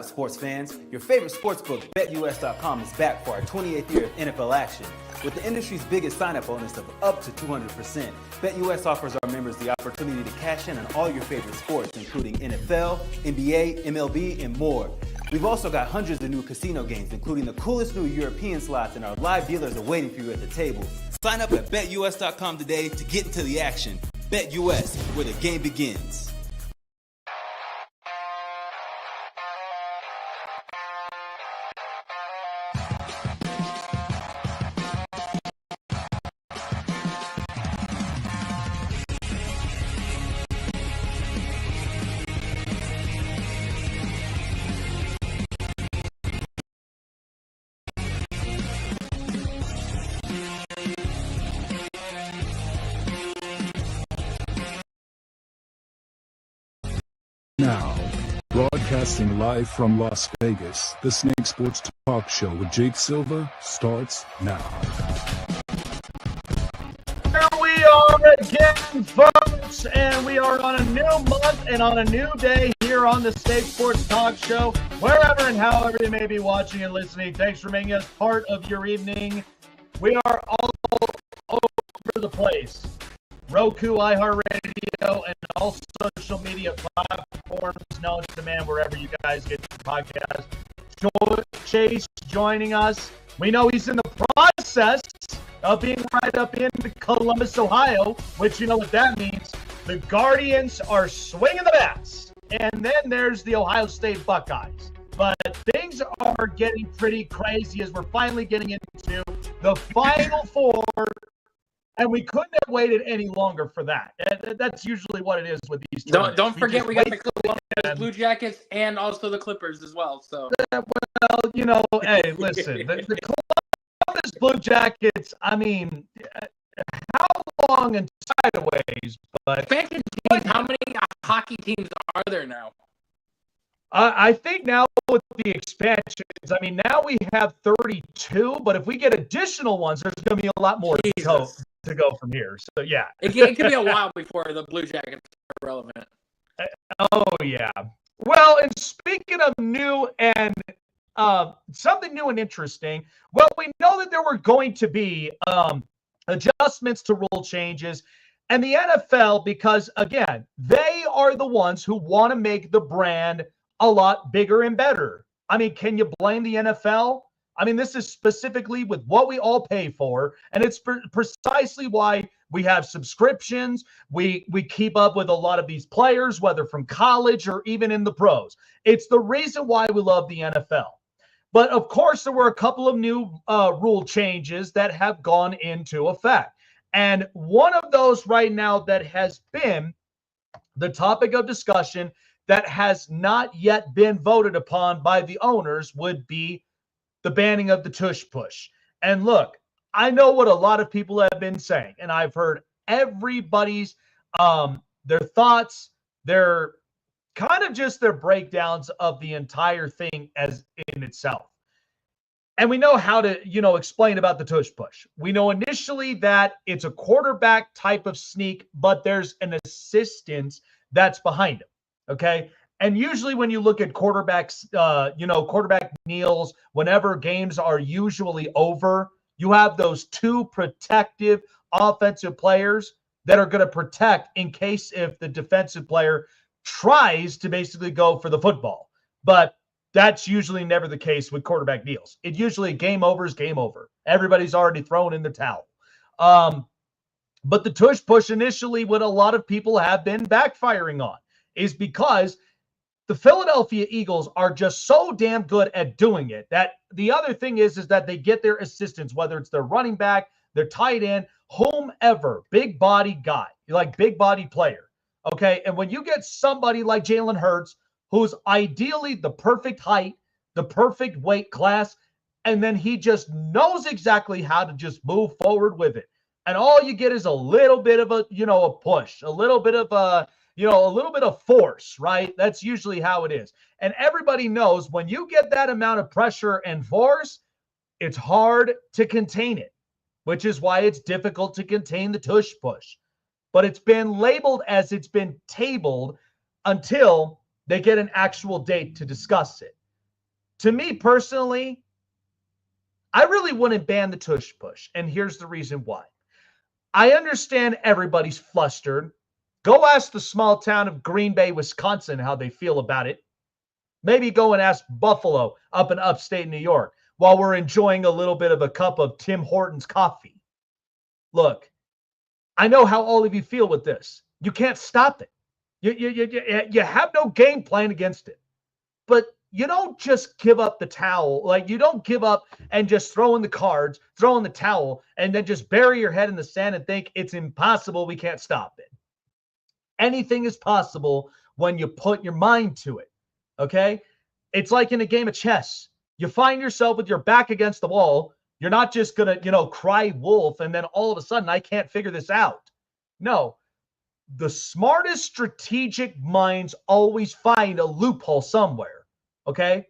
up, sports fans? Your favorite sportsbook, BetUS.com, is back for our 28th year of NFL action. With the industry's biggest sign-up bonus of up to 200%, BetUS offers our members the opportunity to cash in on all your favorite sports, including NFL, NBA, MLB, and more. We've also got hundreds of new casino games, including the coolest new European slots, and our live dealers are waiting for you at the table. Sign up at BetUS.com today to get into the action. BetUS, where the game begins. Now, broadcasting live from Las Vegas, the Snake Sports Talk Show with Jake Silva starts now. Here we are again, folks, and we are on a new month and on a new day here on the Snake Sports Talk Show. Wherever and however you may be watching and listening, thanks for making us part of your evening. We are all over the place. Roku, iHeartRadio, and all social media platforms known to man wherever you guys get your podcast. Chase joining us. We know he's in the process of being right up in Columbus, Ohio, which you know what that means. The Guardians are swinging the bats. And then there's the Ohio State Buckeyes. But things are getting pretty crazy as we're finally getting into the Final Four. And we couldn't have waited any longer for that. That's usually what it is with these tournaments. Don't forget we got the Columbus Blue Jackets and also the Clippers as well. So well, you know, hey, listen, the Columbus Blue Jackets. I mean, how long and sideways? But how many hockey teams are there now? I think now with the expansions, I mean, now we have 32. But if we get additional ones, there's going to be a lot more to go from here. So, yeah. It could be a while before the Blue Jackets are relevant. Oh, yeah. Well, and speaking of new and something new and interesting, well, we know that there were going to be adjustments to rule changes. And the NFL, because, again, they are the ones who want to make the brand a lot bigger and better. I mean, can you blame the NFL? I mean, this is specifically with what we all pay for, and it's precisely why we have subscriptions. We keep up with a lot of these players, whether from college or even in the pros. It's the reason why we love the NFL. But, of course, there were a couple of new rule changes that have gone into effect. And one of those right now that has been the topic of discussion that has not yet been voted upon by the owners would be the banning of the tush push. And look, I know what a lot of people have been saying, and I've heard everybody's their thoughts, their kind of just their breakdowns of the entire thing as in itself. And we know how to, explain about the tush push. We know initially that it's a quarterback type of sneak, but there's an assistant that's behind him. Okay. And usually when you look at quarterbacks, quarterback kneels, whenever games are usually over, you have those two protective offensive players that are going to protect in case if the defensive player tries to basically go for the football. But that's usually never the case with quarterback kneels. It usually game over is game over. Everybody's already thrown in the towel. But the tush push initially, what a lot of people have been backfiring on, is because the Philadelphia Eagles are just so damn good at doing it that the other thing is that they get their assistants, whether it's their running back, their tight end, whomever, big body guy, like big body player. Okay. And when you get somebody like Jalen Hurts, who's ideally the perfect height, the perfect weight class, and then he just knows exactly how to just move forward with it. And all you get is a little bit of a push, a little bit of a little bit of force, right? That's usually how it is. And everybody knows when you get that amount of pressure and force, it's hard to contain it, which is why it's difficult to contain the tush push. But it's been labeled as it's been tabled until they get an actual date to discuss it. To me personally, I really wouldn't ban the tush push. And here's the reason why. I understand everybody's flustered. Go ask the small town of Green Bay, Wisconsin, how they feel about it. Maybe go and ask Buffalo up in upstate New York while we're enjoying a little bit of a cup of Tim Hortons coffee. Look, I know how all of you feel with this. You can't stop it. You have no game plan against it. But you don't just give up the towel. Like, you don't give up and just throw in the cards, throw in the towel, and then just bury your head in the sand and think it's impossible, we can't stop it. Anything is possible when you put your mind to it, okay? It's like in a game of chess. You find yourself with your back against the wall. You're not just going to, cry wolf, and then all of a sudden, I can't figure this out. No. The smartest strategic minds always find a loophole somewhere, okay?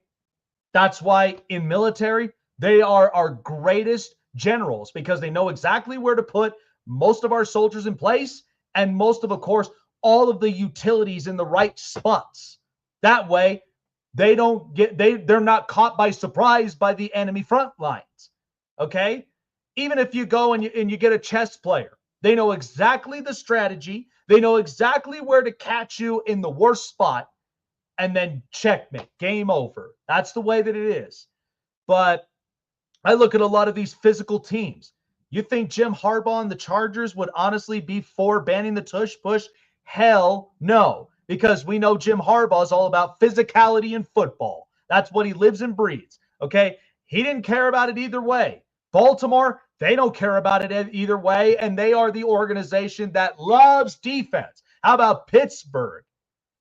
That's why in military, they are our greatest generals because they know exactly where to put most of our soldiers in place and most of course, all of the utilities in the right spots. That way, they're not caught by surprise by the enemy front lines, okay? Even if you go and you get a chess player, they know exactly the strategy. They know exactly where to catch you in the worst spot and then checkmate, game over. That's the way that it is. But I look at a lot of these physical teams. You think Jim Harbaugh and the Chargers would honestly be for banning the tush push? Hell no, because we know Jim Harbaugh is all about physicality in football. That's what he lives and breathes, okay? He didn't care about it either way. Baltimore, they don't care about it either way, and they are the organization that loves defense. How about Pittsburgh?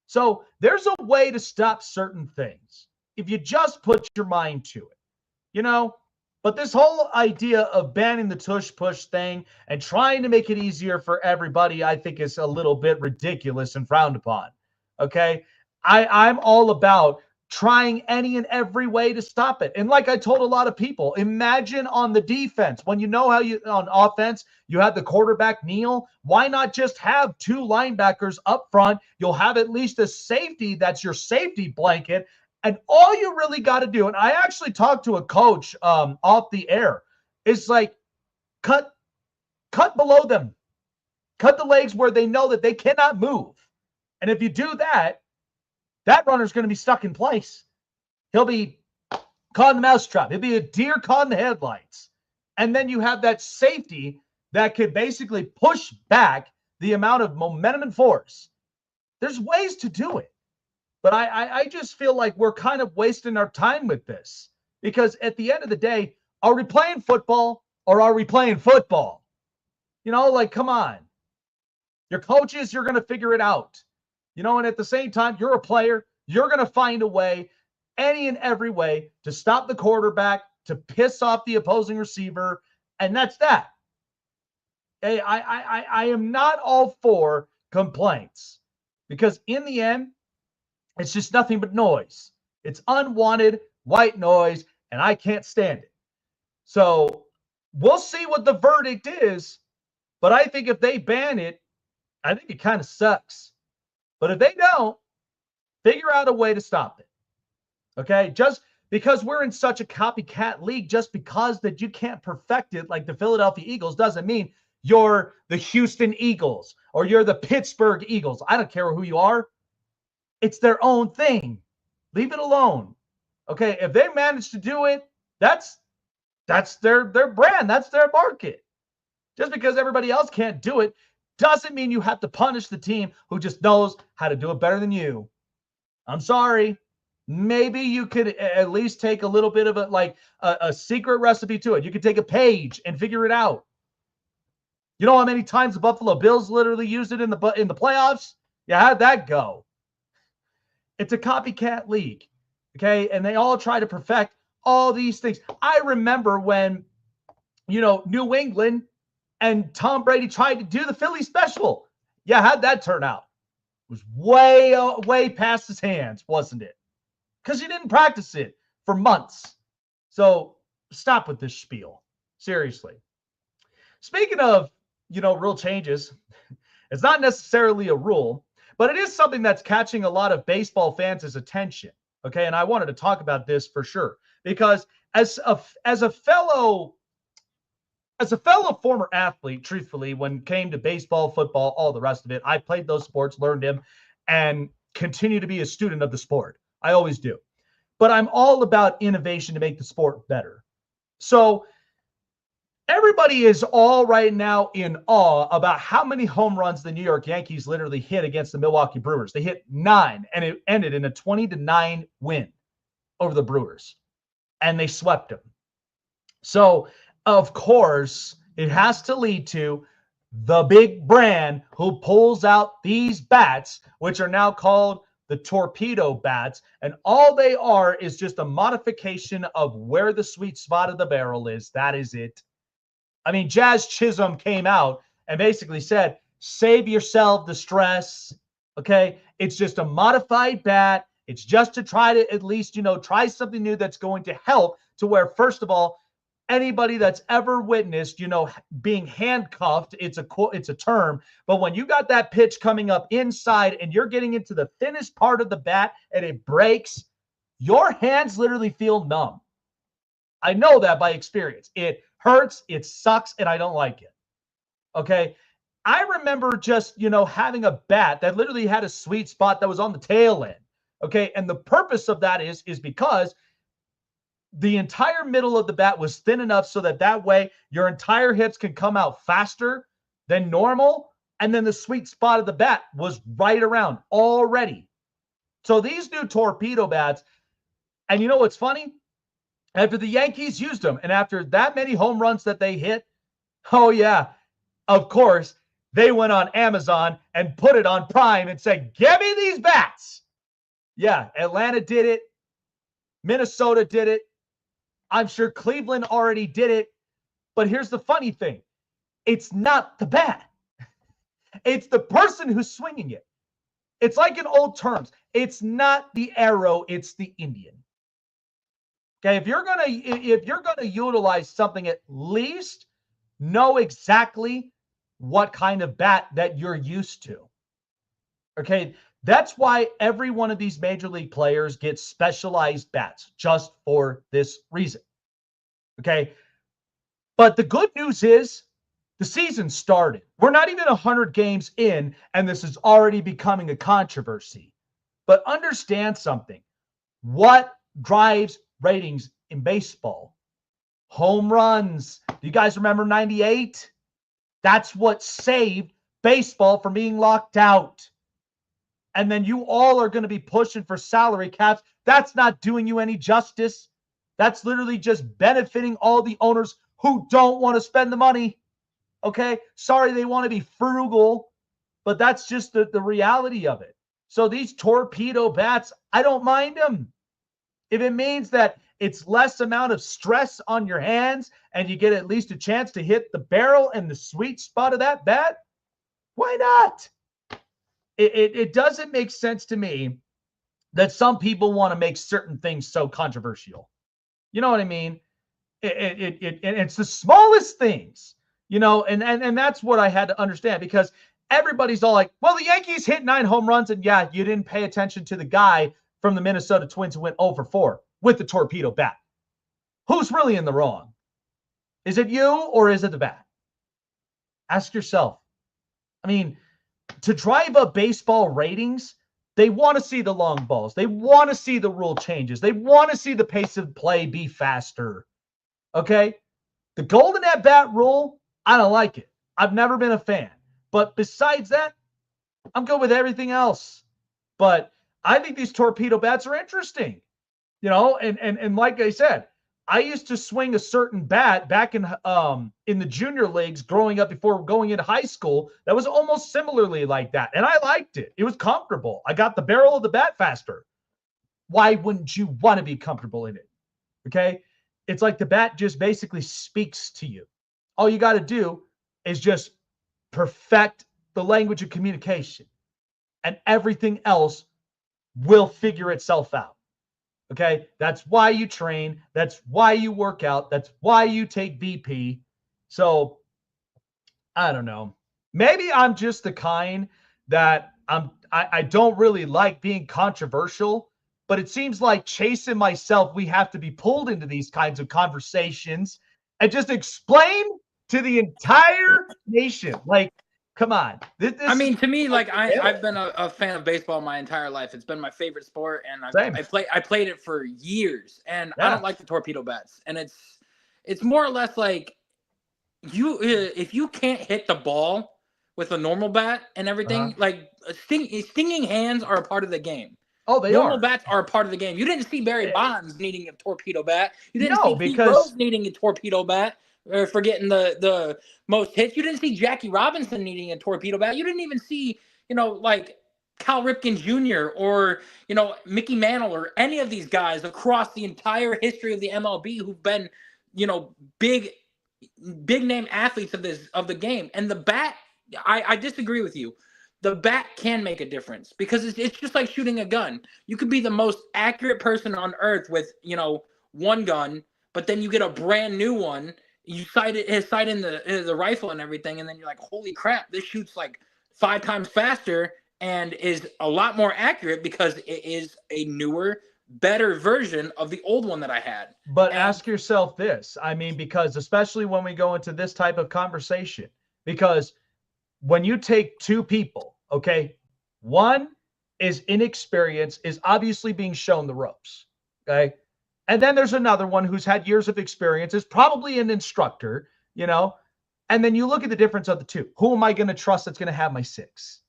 So there's a way to stop certain things if you just put your mind to it, But this whole idea of banning the tush push thing and trying to make it easier for everybody, I think is a little bit ridiculous and frowned upon, okay? I'm all about trying any and every way to stop it. And like I told a lot of people, imagine on the defense, when you know how on offense, you have the quarterback kneel, why not just have two linebackers up front? You'll have at least a safety that's your safety blanket. And all you really got to do, and I actually talked to a coach off the air, is like cut below them. Cut the legs where they know that they cannot move. And if you do that, that runner's going to be stuck in place. He'll be caught in the mousetrap. He'll be a deer caught in the headlights. And then you have that safety that could basically push back the amount of momentum and force. There's ways to do it. But I just feel like we're kind of wasting our time with this. Because at the end of the day, are we playing football or are we playing football? Come on. Your coaches, you're going to figure it out. And at the same time, you're a player. You're going to find a way, any and every way, to stop the quarterback, to piss off the opposing receiver, and that's that. Hey, I am not all for complaints because in the end, it's just nothing but noise. It's unwanted white noise, and I can't stand it. So we'll see what the verdict is, but I think if they ban it, I think it kind of sucks. But if they don't, figure out a way to stop it. Okay? Just because we're in such a copycat league, just because that you can't perfect it like the Philadelphia Eagles doesn't mean you're the Houston Eagles or you're the Pittsburgh Eagles. I don't care who you are. It's their own thing. Leave it alone. Okay? If they manage to do it, that's their brand. That's their market. Just because everybody else can't do it doesn't mean you have to punish the team who just knows how to do it better than you. I'm sorry. Maybe you could at least take a little bit of a secret recipe to it. You could take a page and figure it out. You know how many times the Buffalo Bills literally used it in the playoffs? Yeah, how'd that go? It's a copycat league, okay? And they all try to perfect all these things. I remember when, New England and Tom Brady tried to do the Philly special. Yeah, how'd that turn out? It was way past his hands, wasn't it? Because he didn't practice it for months. So stop with this spiel. Seriously. Speaking of, rule changes, it's not necessarily a rule, but it is something that's catching a lot of baseball fans' attention. Okay, and I wanted to talk about this for sure because as a fellow former athlete, truthfully, when it came to baseball, football, all the rest of it, I played those sports, learned them, and continue to be a student of the sport. I always do. But I'm all about innovation to make the sport better. So everybody is all right now in awe about how many home runs the New York Yankees literally hit against the Milwaukee Brewers. They hit 9, and it ended in a 20-9 win over the Brewers, and they swept them. So, of course, it has to lead to the big brand who pulls out these bats, which are now called the torpedo bats, and all they are is just a modification of where the sweet spot of the barrel is. That is it. I mean, Jazz Chisholm came out and basically said, save yourself the stress, okay? It's just a modified bat. It's just to try to at least, try something new that's going to help to where, first of all, anybody that's ever witnessed, being handcuffed, it's a term, but when you got that pitch coming up inside and you're getting into the thinnest part of the bat and it breaks, your hands literally feel numb. I know that by experience. It hurts, it sucks, and I don't like it. Okay? I remember just, having a bat that literally had a sweet spot that was on the tail end. Okay? And the purpose of that is because the entire middle of the bat was thin enough so that way your entire hips can come out faster than normal. And then the sweet spot of the bat was right around already. So these new torpedo bats, and you know what's funny? After the Yankees used them and after that many home runs that they hit, oh yeah, of course, they went on Amazon and put it on Prime and said, give me these bats. Yeah, Atlanta did it. Minnesota did it. I'm sure Cleveland already did it. But here's the funny thing. It's not the bat. It's the person who's swinging it. It's like in old terms. It's not the arrow, it's the Indian. Okay, if you're gonna utilize something, at least know exactly what kind of bat that you're used to. Okay, that's why every one of these major league players gets specialized bats, just for this reason. Okay, but the good news is the season started. We're not even 100 games in, and this is already becoming a controversy. But understand something. What drives ratings in baseball? Home runs. Do you guys remember 98? That's what saved baseball from being locked out. And then you all are going to be pushing for salary caps. That's not doing you any justice. That's literally just benefiting all the owners who don't want to spend the money. Okay? Sorry, they want to be frugal, but that's just the reality of it. So these torpedo bats, I don't mind them. If it means that it's less amount of stress on your hands and you get at least a chance to hit the barrel and the sweet spot of that bat, why not? It doesn't make sense to me that some people want to make certain things so controversial. You know what I mean? It's the smallest things, and that's what I had to understand, because everybody's all like, well, the Yankees hit 9 home runs, and yeah, you didn't pay attention to the guy from the Minnesota Twins who went 0 for 4 with the torpedo bat. Who's really in the wrong? Is it you or is it the bat? Ask yourself. I mean, to drive up baseball ratings, they want to see the long balls. They want to see the rule changes. They want to see the pace of play be faster. Okay? The golden at bat rule, I don't like it. I've never been a fan. But besides that, I'm good with everything else. But I think these torpedo bats are interesting. And like I said, I used to swing a certain bat back in the junior leagues growing up before going into high school that was almost similarly like that. And I liked it. It was comfortable. I got the barrel of the bat faster. Why wouldn't you want to be comfortable in it? Okay? It's like the bat just basically speaks to you. All you got to do is just perfect the language of communication, and everything else will figure itself out. Okay, that's why you train. That's why you work out. That's why you take BP. So, I don't know. Maybe I'm just the kind that I don't really like being controversial, but it seems like Chase and myself, we have to be pulled into these kinds of conversations and just explain to the entire nation. Like, come on. I mean, to me, like I've been a fan of baseball my entire life. It's been my favorite sport, and I played it for years. And I don't like the torpedo bats. And it's more or less like if you can't hit the ball with a normal bat and everything, like stinging hands are a part of the game. Oh, they Normal bats are a part of the game. You didn't see Barry Bonds needing a torpedo bat. You didn't see Pete Rose needing a torpedo bat for getting the most hits. You didn't see Jackie Robinson needing a torpedo bat. You didn't even see, like Cal Ripken Jr. or, Mickey Mantle or any of these guys across the entire history of the MLB who've been, big name athletes of the game. And the bat, I disagree with you. The bat can make a difference because it's just like shooting a gun. You could be the most accurate person on earth with, one gun, but then you get a brand new one. You sight in the rifle and everything, and then you're like, holy crap, this shoots like 5 times faster and is a lot more accurate because it is a newer, better version of the old one that I had. But ask yourself this. I mean, because especially when we go into this type of conversation, because when you take two people, okay, one is inexperienced, is obviously being shown the ropes, okay? And then there's another one who's had years of experience, is probably an instructor, and then you look at the difference of the two. Who am I going to trust that's going to have my 6?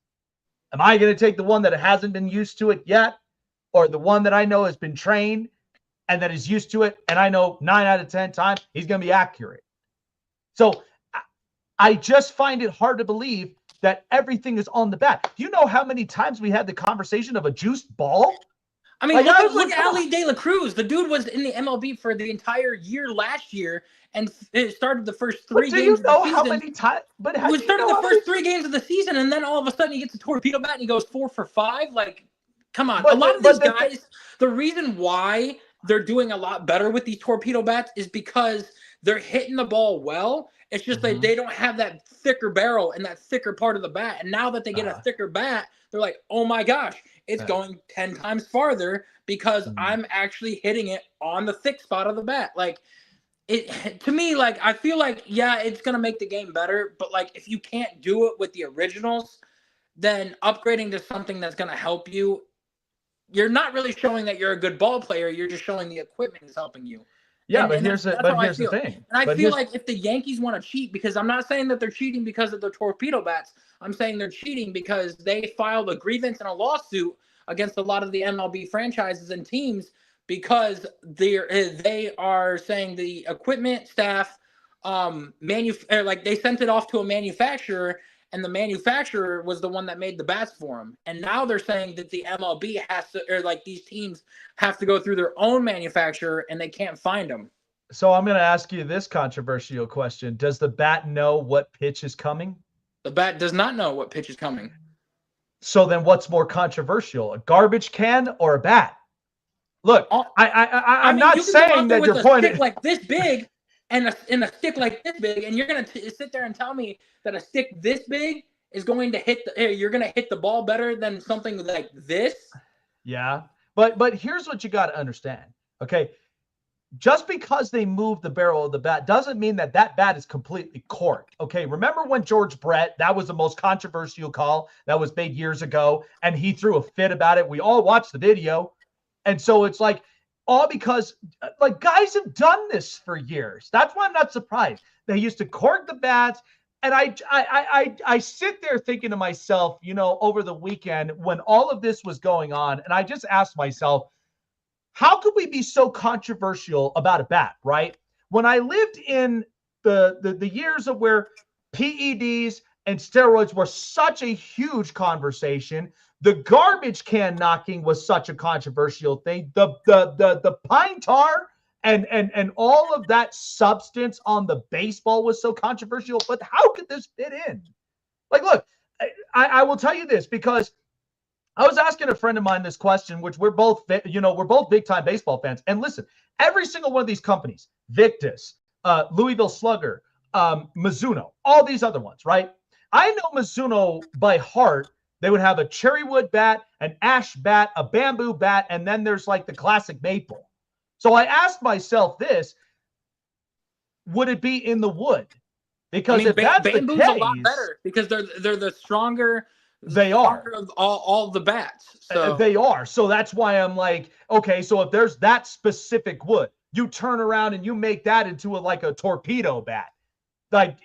Am I going to take the one that hasn't been used to it yet, or the one that I know has been trained and that is used to it, and I know 9 out of 10 times he's going to be accurate? So I just find it hard to believe that everything is on the bat. Do you know how many times we had the conversation of a juiced ball? I mean, look at Ali De La Cruz. The dude was in the MLB for the entire year last year and it started the first 3 games of the season. How many times? But he started the first 3 games of the season, and then all of a sudden he gets a torpedo bat and he goes 4 for 5. Like, come on. A lot of these guys, the reason why they're doing a lot better with these torpedo bats is because they're hitting the ball well. It's just that they don't have that thicker barrel and that thicker part of the bat. And now that they get a thicker bat, they're like, oh my gosh, it's going 10 times farther because I'm actually hitting it on the thick spot of the bat. Like, to me, like, I feel like, yeah, it's going to make the game better. But, like, if you can't do it with the originals, then upgrading to something that's going to help you, you're not really showing that you're a good ball player. You're just showing the equipment is helping you. Yeah, but here's the thing. And I feel like if the Yankees want to cheat, because I'm not saying that they're cheating because of the torpedo bats. I'm saying they're cheating because they filed a grievance and a lawsuit against a lot of the MLB franchises and teams because they are saying the equipment staff they sent it off to a manufacturer and the manufacturer was the one that made the bats for them. And now they're saying that the MLB has to, or like these teams have to go through their own manufacturer and they can't find them. So I'm going to ask you this controversial question. Does the bat know what pitch is coming? The bat does not know what pitch is coming. So then what's more controversial, a garbage can or a bat? Look, I'm not saying that you're pointing like this big and a stick like this big, and you're going to sit there and tell me that a stick this big is going to you're going to hit the ball better than something like this? Yeah. But here's what you got to understand. Okay. Just because they moved the barrel of the bat doesn't mean that bat is completely corked. Okay. Remember when George Brett, that was the most controversial call that was made years ago, and he threw a fit about it. We all watched the video. And so it's like, all because like guys have done this for years. That's why I'm not surprised. They used to cork the bats. And I sit there thinking to myself, over the weekend when all of this was going on, and I just asked myself, how could we be so controversial about a bat, right? When I lived in the years of where PEDs and steroids were such a huge conversation, the garbage can knocking was such a controversial thing. The pine tar and all of that substance on the baseball was so controversial. But how could this fit in? Like, look, I will tell you this because I was asking a friend of mine this question, which we're both big time baseball fans. And listen, every single one of these companies, Victus, Louisville Slugger, Mizuno, all these other ones, right? I know Mizuno by heart They would have a cherry wood bat, an ash bat, a bamboo bat, and then there's like the classic maple. So I asked myself this, would it be in the wood? Because if that's bamboo's the case, a lot better because they're the stronger. They are of all the bats. So they are. So that's why I'm like, okay, so if there's that specific wood, you turn around and you make that into like a torpedo bat. Like,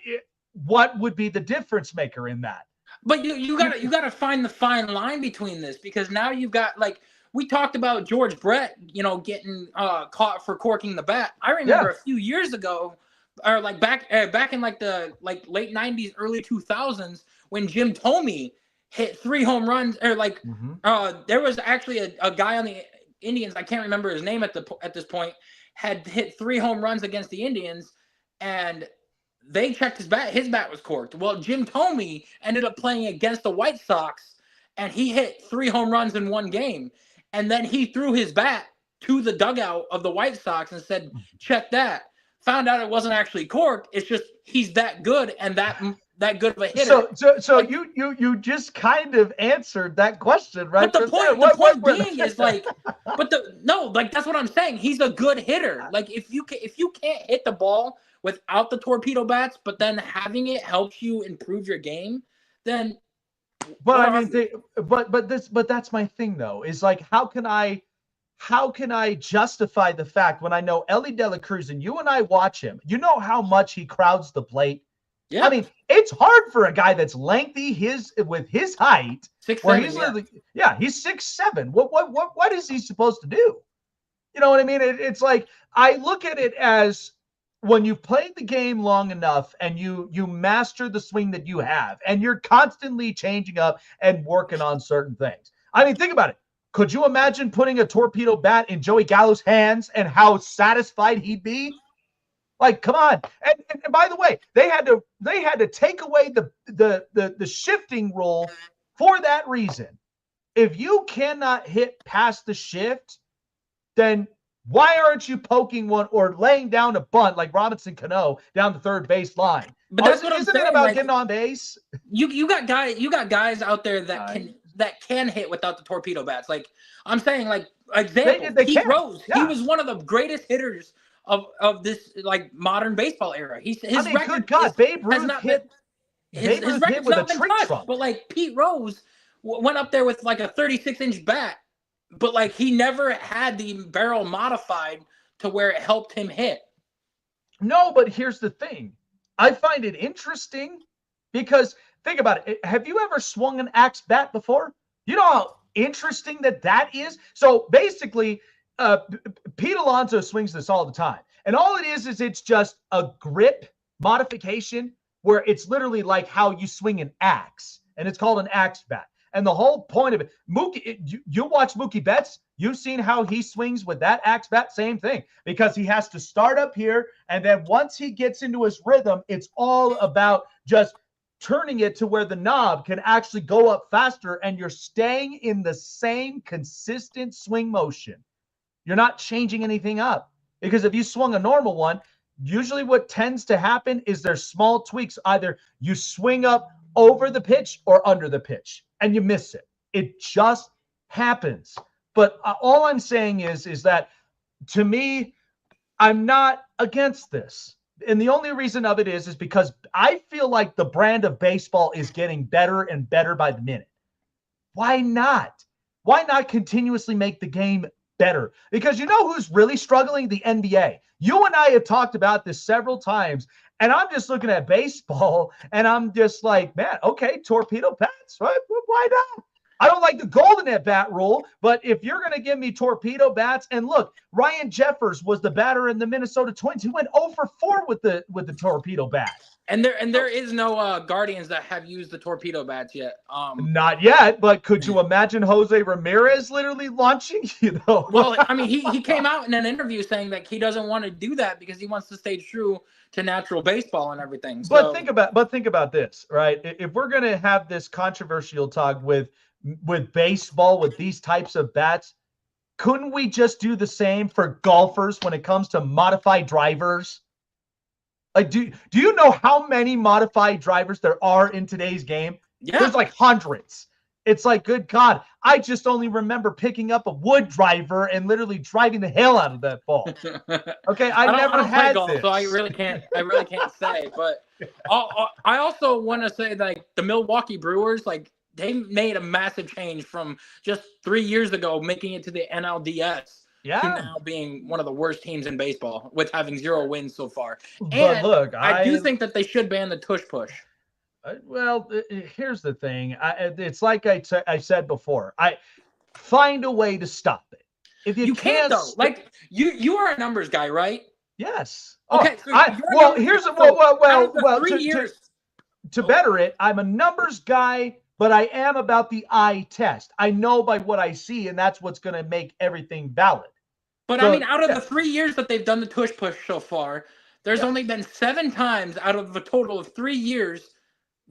what would be the difference maker in that? But you gotta find the fine line between this, because now you've got, like, we talked about George Brett, getting caught for corking the bat. I remember a few years ago, or like back in like the late 90s, early 2000s, when Jim Thome hit 3 home runs, or there was actually a guy on the Indians, I can't remember his name at this point, had hit 3 home runs against the Indians, and they checked his bat. His bat was corked. Well, Jim Thome ended up playing against the White Sox, and he hit 3 home runs in one game. And then he threw his bat to the dugout of the White Sox and said, check that. Found out it wasn't actually corked. It's just he's that good and that good of a hitter. So like, you just kind of answered that question, right? But the point being is like, that's what I'm saying. He's a good hitter. Like, if you can't hit the ball without the torpedo bats, but then having it helps you improve your game, then. But I mean, but that's my thing though. Is like, how can I justify the fact when I know Ellie De La Cruz, and you and I watch him, you know how much he crowds the plate. Yeah. I mean, it's hard for a guy that's lengthy, with his height. 6'7", he's 6'7". What is he supposed to do? You know what I mean? It's like, I look at it as, when you've played the game long enough and you master the swing that you have, and you're constantly changing up and working on certain things. I mean, think about it. Could you imagine putting a torpedo bat in Joey Gallo's hands and how satisfied he'd be? Like, come on. And by the way, they had to take away the shifting rule for that reason. If you cannot hit past the shift, then why aren't you poking one or laying down a bunt like Robinson Cano down the third base line? But that's what I'm saying. Isn't it about getting on base? You got guys out there that can hit without the torpedo bats. Like, I'm saying, like, example, Pete Rose. Yeah. He was one of the greatest hitters of this, like, modern baseball era. His record, good God, Babe Ruth hit with a tree trunk. But like, Pete Rose went up there with like a 36-inch bat, but like, he never had the barrel modified to where it helped him hit. No, but here's the thing. I find it interesting because, think about it. Have you ever swung an axe bat before? You know how interesting that is? So basically, Pete Alonso swings this all the time. And all it is it's just a grip modification where it's literally like how you swing an axe. And it's called an axe bat. And the whole point of it, you watch Mookie Betts, you've seen how he swings with that axe bat, same thing. Because he has to start up here, and then once he gets into his rhythm, it's all about just turning it to where the knob can actually go up faster, and you're staying in the same consistent swing motion. You're not changing anything up. Because if you swung a normal one, usually what tends to happen is there's small tweaks. Either you swing up over the pitch or under the pitch, and you miss it. It just happens. But all I'm saying is that, to me, I'm not against this. And the only reason of it is because I feel like the brand of baseball is getting better and better by the minute. Why not? Why not continuously make the game better? Because you know who's really struggling? The NBA. You and I have talked about this several times, and I'm just looking at baseball, and I'm just like, man, okay, torpedo bats, right? Why not? I don't like the golden at bat rule, but if you're going to give me torpedo bats, and look, Ryan Jeffers was the batter in the Minnesota Twins who went 0 for 4 with the torpedo bat. And there is no Guardians that have used the torpedo bats yet. Not yet, but could you imagine Jose Ramirez literally launching? Well, I mean, he came out in an interview saying that he doesn't want to do that because he wants to stay true to natural baseball and everything. But think about this, right? If we're gonna have this controversial talk with baseball with these types of bats, couldn't we just do the same for golfers when it comes to modified drivers? Like, do you know how many modified drivers there are in today's game? Yeah. There's like hundreds. It's like, good God, I just only remember picking up a wood driver and literally driving the hell out of that ball. Okay, I never had golf, this. so I really can't say. But I also want to say, like, the Milwaukee Brewers, like, they made a massive change from just 3 years ago making it to the NLDS to now being one of the worst teams in baseball with having 0 wins so far. And but look, I do think that they should ban the tush push. Well, here's the thing. It's like I said before. I find a way to stop it. If you can't, though. Like, you are a numbers guy, right? Yes. Okay. To better it, I'm a numbers guy, but I am about the eye test. I know by what I see, and that's what's going to make everything valid. But I mean, out of the 3 years that they've done the tush push so far, there's only been 7 times out of a total of 3 years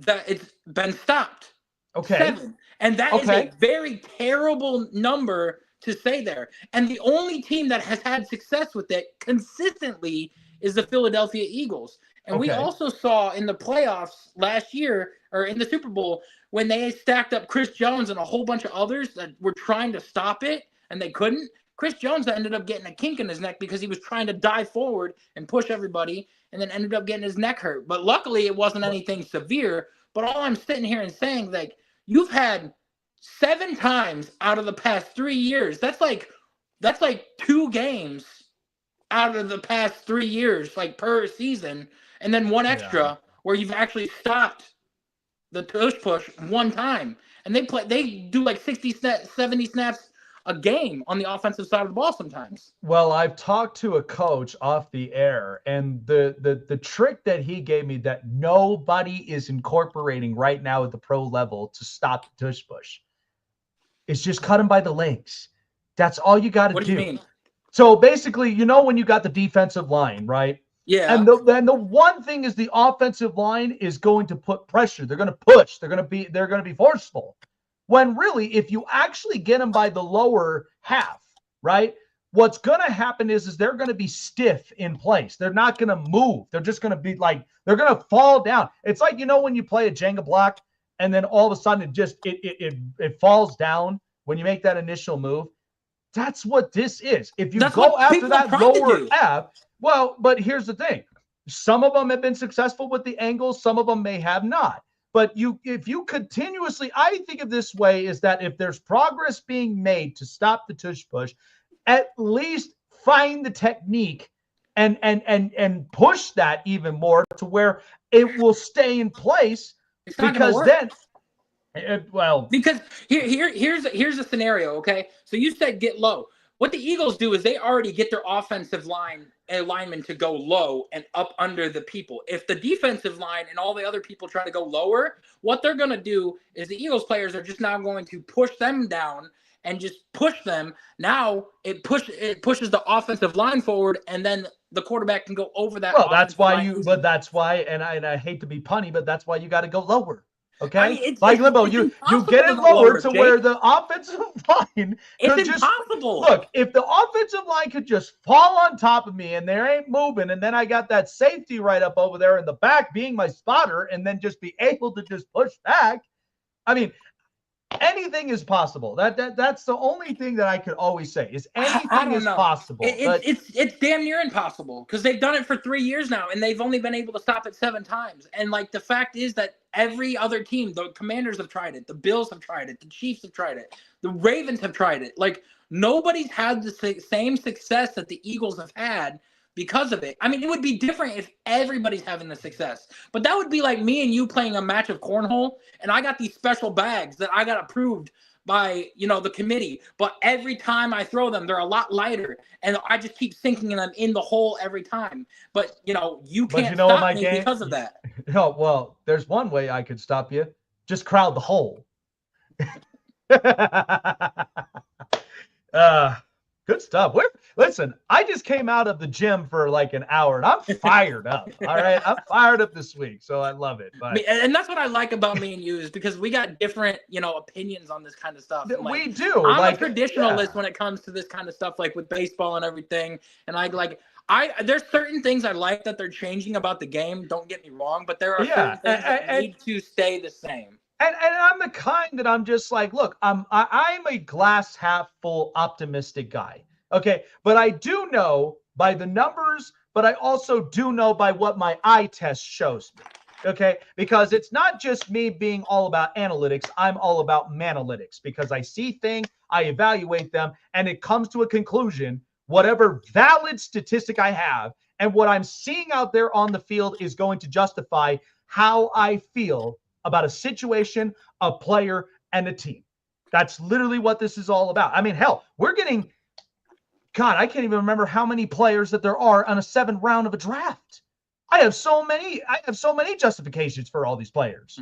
that it's been stopped. Okay. 7. And that is a very terrible number to say there. And the only team that has had success with it consistently is the Philadelphia Eagles. And we also saw in the playoffs last year, or in the Super Bowl, when they stacked up Chris Jones and a whole bunch of others that were trying to stop it, and they couldn't. Chris Jones ended up getting a kink in his neck because he was trying to dive forward and push everybody, and then ended up getting his neck hurt. But luckily, it wasn't anything severe. But all I'm sitting here and saying, like, you've had 7 times out of the past 3 years. That's like 2 games out of the past 3 years, like, per season, and then 1 extra where you've actually stopped the tush push 1 time. And they do like 60, 70 snaps a game on the offensive side of the ball sometimes. Well, I've talked to a coach off the air, and the trick that he gave me that nobody is incorporating right now at the pro level to stop the tush push is just cut him by the legs. That's all you got to do. What do you mean? So basically, when you got the defensive line, right? Yeah. And the one thing is the offensive line is going to put pressure. They're going to push. They're going to be forceful. When really, if you actually get them by the lower half, right, what's going to happen is they're going to be stiff in place. They're not going to move. They're just going to be like, they're going to fall down. It's like, when you play a Jenga block and then all of a sudden it falls down when you make that initial move. That's what this is. If you go after that lower half, well, but here's the thing. Some of them have been successful with the angles. Some of them may have not. But if you continuously, I think of this way, is that if there's progress being made to stop the tush push, at least find the technique and push that even more to where it will stay in place. Because then, because here's a scenario. Okay, so you said get low. What the Eagles do is they already get their offensive linemen to go low and up under the people. If the defensive line and all the other people try to go lower, what they're going to do is the Eagles players are just now going to push them down and just push them. Now it pushes the offensive line forward, and then the quarterback can go over that. Well, that's why and I hate to be punny, but that's why you got to go lower. Okay, I mean, like Limbo, you get it lower to where the offensive line could just impossible. Look, if the offensive line could just fall on top of me and there ain't moving, and then I got that safety right up over there in the back being my spotter, and then just be able to just push back. I mean, anything is possible. That's the only thing that I could always say is anything is possible. It's damn near impossible because they've done it for 3 years now, and they've only been able to stop it 7 times. And like the fact is that every other team, the Commanders have tried it, the Bills have tried it, the Chiefs have tried it, the Ravens have tried it. Like nobody's had the same success that the Eagles have had because of it. I mean, it would be different if everybody's having the success, but that would be like me and you playing a match of cornhole, and I got these special bags that I got approved by, the committee, but every time I throw them, they're a lot lighter, and I just keep sinking them in the hole every time. But, you can't stop me because of that. Oh, well, there's one way I could stop you. Just crowd the hole. Good stuff. Listen, I just came out of the gym for like an hour, and I'm fired up. All right, I'm fired up this week, so I love it. But, and that's what I like about me and you is because we got different, opinions on this kind of stuff. Like, we do. I'm a traditionalist when it comes to this kind of stuff, like with baseball and everything. And there's certain things I like that they're changing about the game. Don't get me wrong, but there are certain things that need to stay the same. And I'm the kind that I'm just like, look, I'm a glass half full optimistic guy. Okay. But I do know by the numbers, but I also do know by what my eye test shows me. Okay. Because it's not just me being all about analytics. I'm all about manalytics because I see things, I evaluate them, and it comes to a conclusion. Whatever valid statistic I have and what I'm seeing out there on the field is going to justify how I feel about a situation, a player, and a team. That's literally what this is all about. I mean, hell, we're getting, God, I can't even remember how many players that there are on a 7th round of a draft. I have so many justifications for all these players.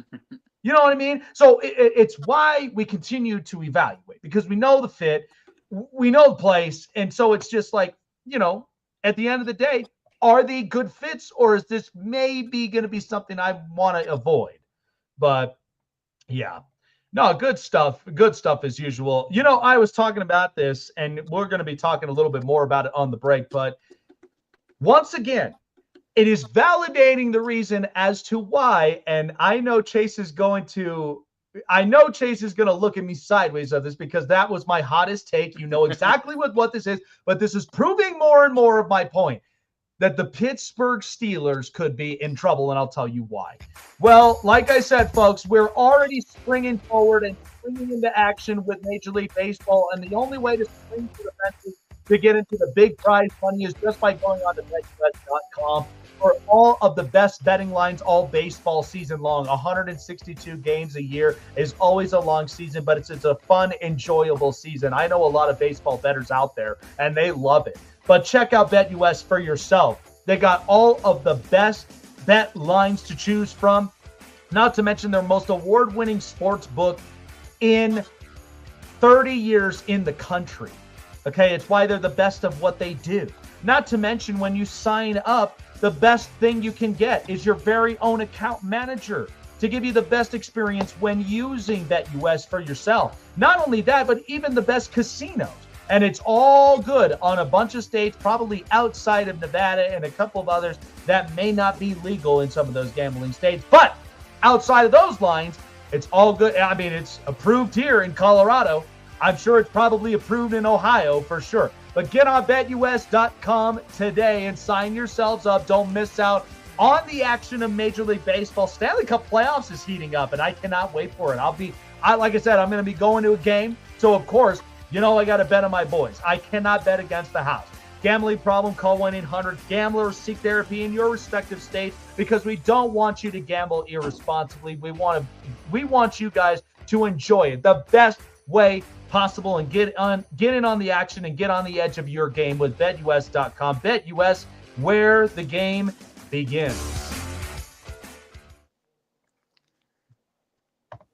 You know what I mean? So it's why we continue to evaluate because we know the fit, we know the place. And so it's just like, at the end of the day, are they good fits or is this maybe going to be something I want to avoid? But yeah, no, good stuff as usual. I was talking about this and we're going to be talking a little bit more about it on the break. But once again, it is validating the reason as to why. And I know Chase is going to look at me sideways of this because that was my hottest take. You know exactly what this is, but this is proving more and more of my point. That the Pittsburgh Steelers could be in trouble, and I'll tell you why. Well, like I said, folks, we're already springing forward and springing into action with Major League Baseball, and the only way to spring to the fences to get into the big prize money is just by going on to BetUS.com for all of the best betting lines all baseball season long. 162 games a year is always a long season, but it's a fun, enjoyable season. I know a lot of baseball bettors out there, and they love it. But check out BetUS for yourself. They got all of the best bet lines to choose from, not to mention their most award-winning sports book in 30 years in the country. Okay, it's why they're the best of what they do. Not to mention when you sign up, the best thing you can get is your very own account manager to give you the best experience when using BetUS for yourself. Not only that, but even the best casinos. And it's all good on a bunch of states, probably outside of Nevada and a couple of others that may not be legal in some of those gambling states. But outside of those lines, it's all good. I mean, it's approved here in Colorado. I'm sure it's probably approved in Ohio for sure. But get on BetUS.com today and sign yourselves up. Don't miss out on the action of Major League Baseball. Stanley Cup playoffs is heating up, and I cannot wait for it. Like I said, I'm going to be going to a game. So, of course, I got to bet on my boys. I cannot bet against the house. Gambling problem, call 1-800-GAMBLER or seek therapy in your respective state because we don't want you to gamble irresponsibly. We want you guys to enjoy it the best way possible and get in on the action and get on the edge of your game with BetUS.com. BetUS, where the game begins.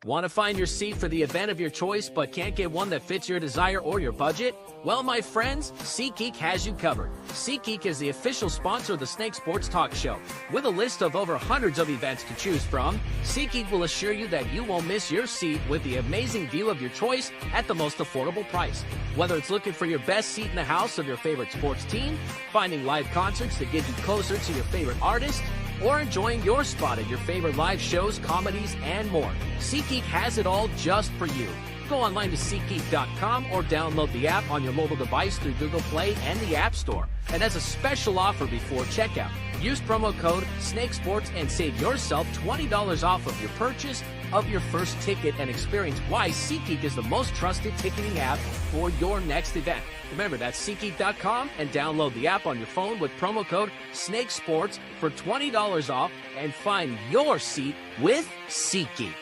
Want to find your seat for the event of your choice but can't get one that fits your desire or your budget? Well, my friends, SeatGeek has you covered. SeatGeek is the official sponsor of the Snake Sports Talk Show. With a list of over hundreds of events to choose from, SeatGeek will assure you that you won't miss your seat with the amazing view of your choice at the most affordable price. Whether it's looking for your best seat in the house of your favorite sports team, finding live concerts that get you closer to your favorite artist, or enjoying your spot at your favorite live shows, comedies, and more, SeatGeek has it all just for you. Go online to SeatGeek.com or download the app on your mobile device through Google Play and the App Store. And as a special offer before checkout, use promo code SNAKESPORTS and save yourself $20 off of your purchase of your first ticket and experience why SeatGeek is the most trusted ticketing app for your next event. Remember, that's SeatGeek.com and download the app on your phone with promo code SNAKESPORTS for $20 off and find your seat with SeatGeek.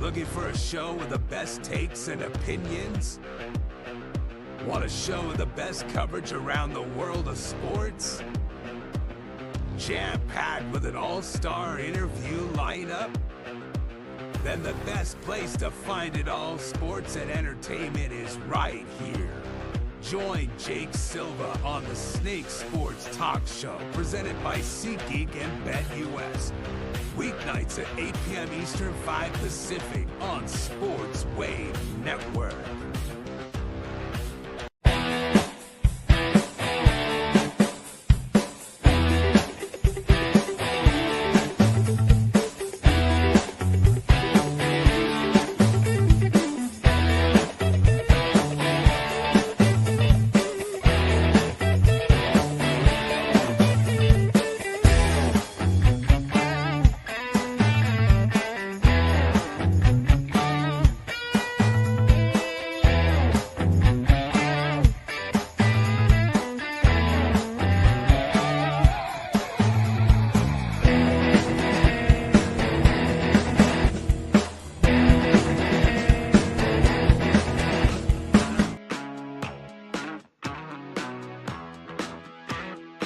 Looking for a show with the best takes and opinions? Want a show with the best coverage around the world of sports? Jam-packed with an all-star interview lineup? Then the best place to find it all, sports and entertainment, is right here. Join Jake Silva on the Snake Sports Talk Show, presented by SeatGeek and BetUS. Weeknights at 8 p.m. Eastern, 5 Pacific on Sports Wave Network.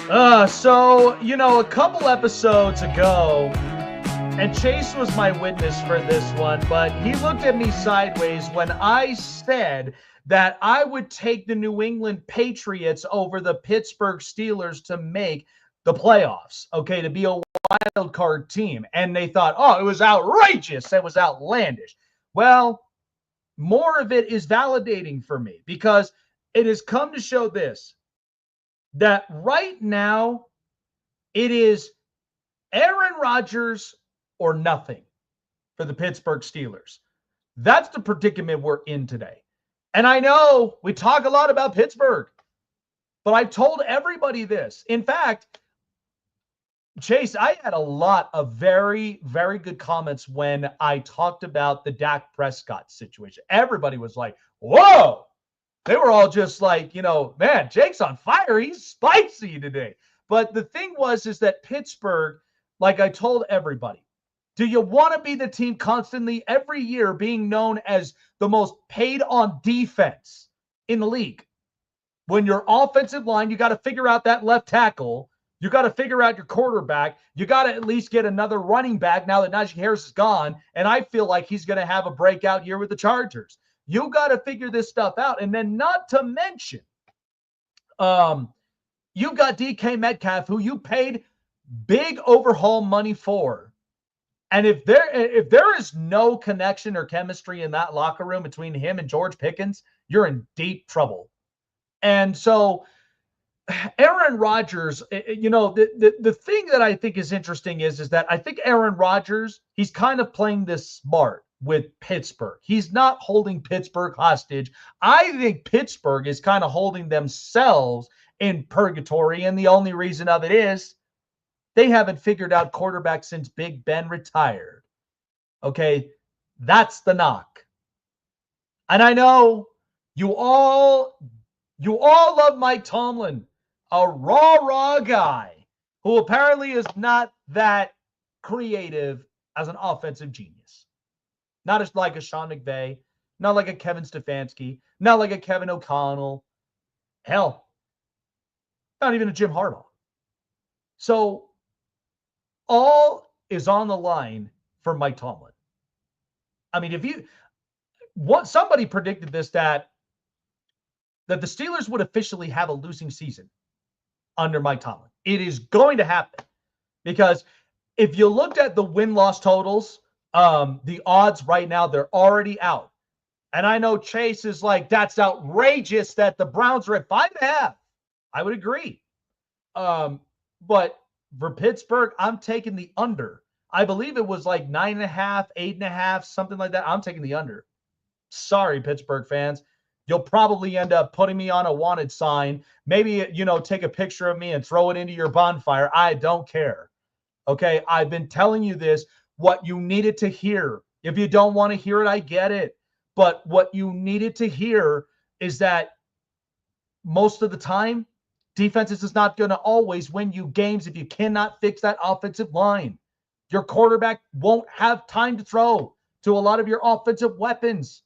So, a couple episodes ago, and Chase was my witness for this one, but he looked at me sideways when I said that I would take the New England Patriots over the Pittsburgh Steelers to make the playoffs, okay, to be a wild card team. And they thought, oh, it was outrageous. It was outlandish. Well, more of it is validating for me because it has come to show this, that right now it is Aaron Rodgers or nothing for the Pittsburgh Steelers. That's the predicament we're in today. And I know we talk a lot about Pittsburgh, but I've told everybody this. In fact, Chase, I had a lot of very, very good comments when I talked about the Dak Prescott situation. Everybody was like, whoa. They were all just like, man, Jake's on fire. He's spicy today. But the thing is that Pittsburgh, like I told everybody, do you want to be the team constantly every year being known as the most paid on defense in the league? When your offensive line, you got to figure out that left tackle. You got to figure out your quarterback. You got to at least get another running back now that Najee Harris is gone. And I feel like he's going to have a breakout year with the Chargers. You got to figure this stuff out. And then not to mention, you got DK Metcalf, who you paid big overhaul money for. And if there is no connection or chemistry in that locker room between him and George Pickens, you're in deep trouble. And so Aaron Rodgers, the thing that I think is interesting is that I think Aaron Rodgers, he's kind of playing this smart with Pittsburgh. He's not holding Pittsburgh hostage. I think Pittsburgh is kind of holding themselves in purgatory. And the only reason of it is they haven't figured out quarterback since Big Ben retired. Okay, that's the knock. And I know you all love Mike Tomlin, a raw guy who apparently is not that creative as an offensive genius. Not as like a Sean McVay, not like a Kevin Stefanski, not like a Kevin O'Connell. Hell, not even a Jim Harbaugh. So all is on the line for Mike Tomlin. I mean, somebody predicted this, that the Steelers would officially have a losing season under Mike Tomlin. It is going to happen because if you looked at the win-loss totals, the odds right now, they're already out. And I know Chase is like, that's outrageous that the Browns are at 5.5. I would agree. But for Pittsburgh, I'm taking the under. I believe it was like 9.5, 8.5, something like that. I'm taking the under. Sorry, Pittsburgh fans. You'll probably end up putting me on a wanted sign. Maybe, take a picture of me and throw it into your bonfire. I don't care. Okay, I've been telling you this, what you needed to hear. If you don't want to hear it, I get it. But what you needed to hear is that most of the time, defenses is not going to always win you games if you cannot fix that offensive line. Your quarterback won't have time to throw to a lot of your offensive weapons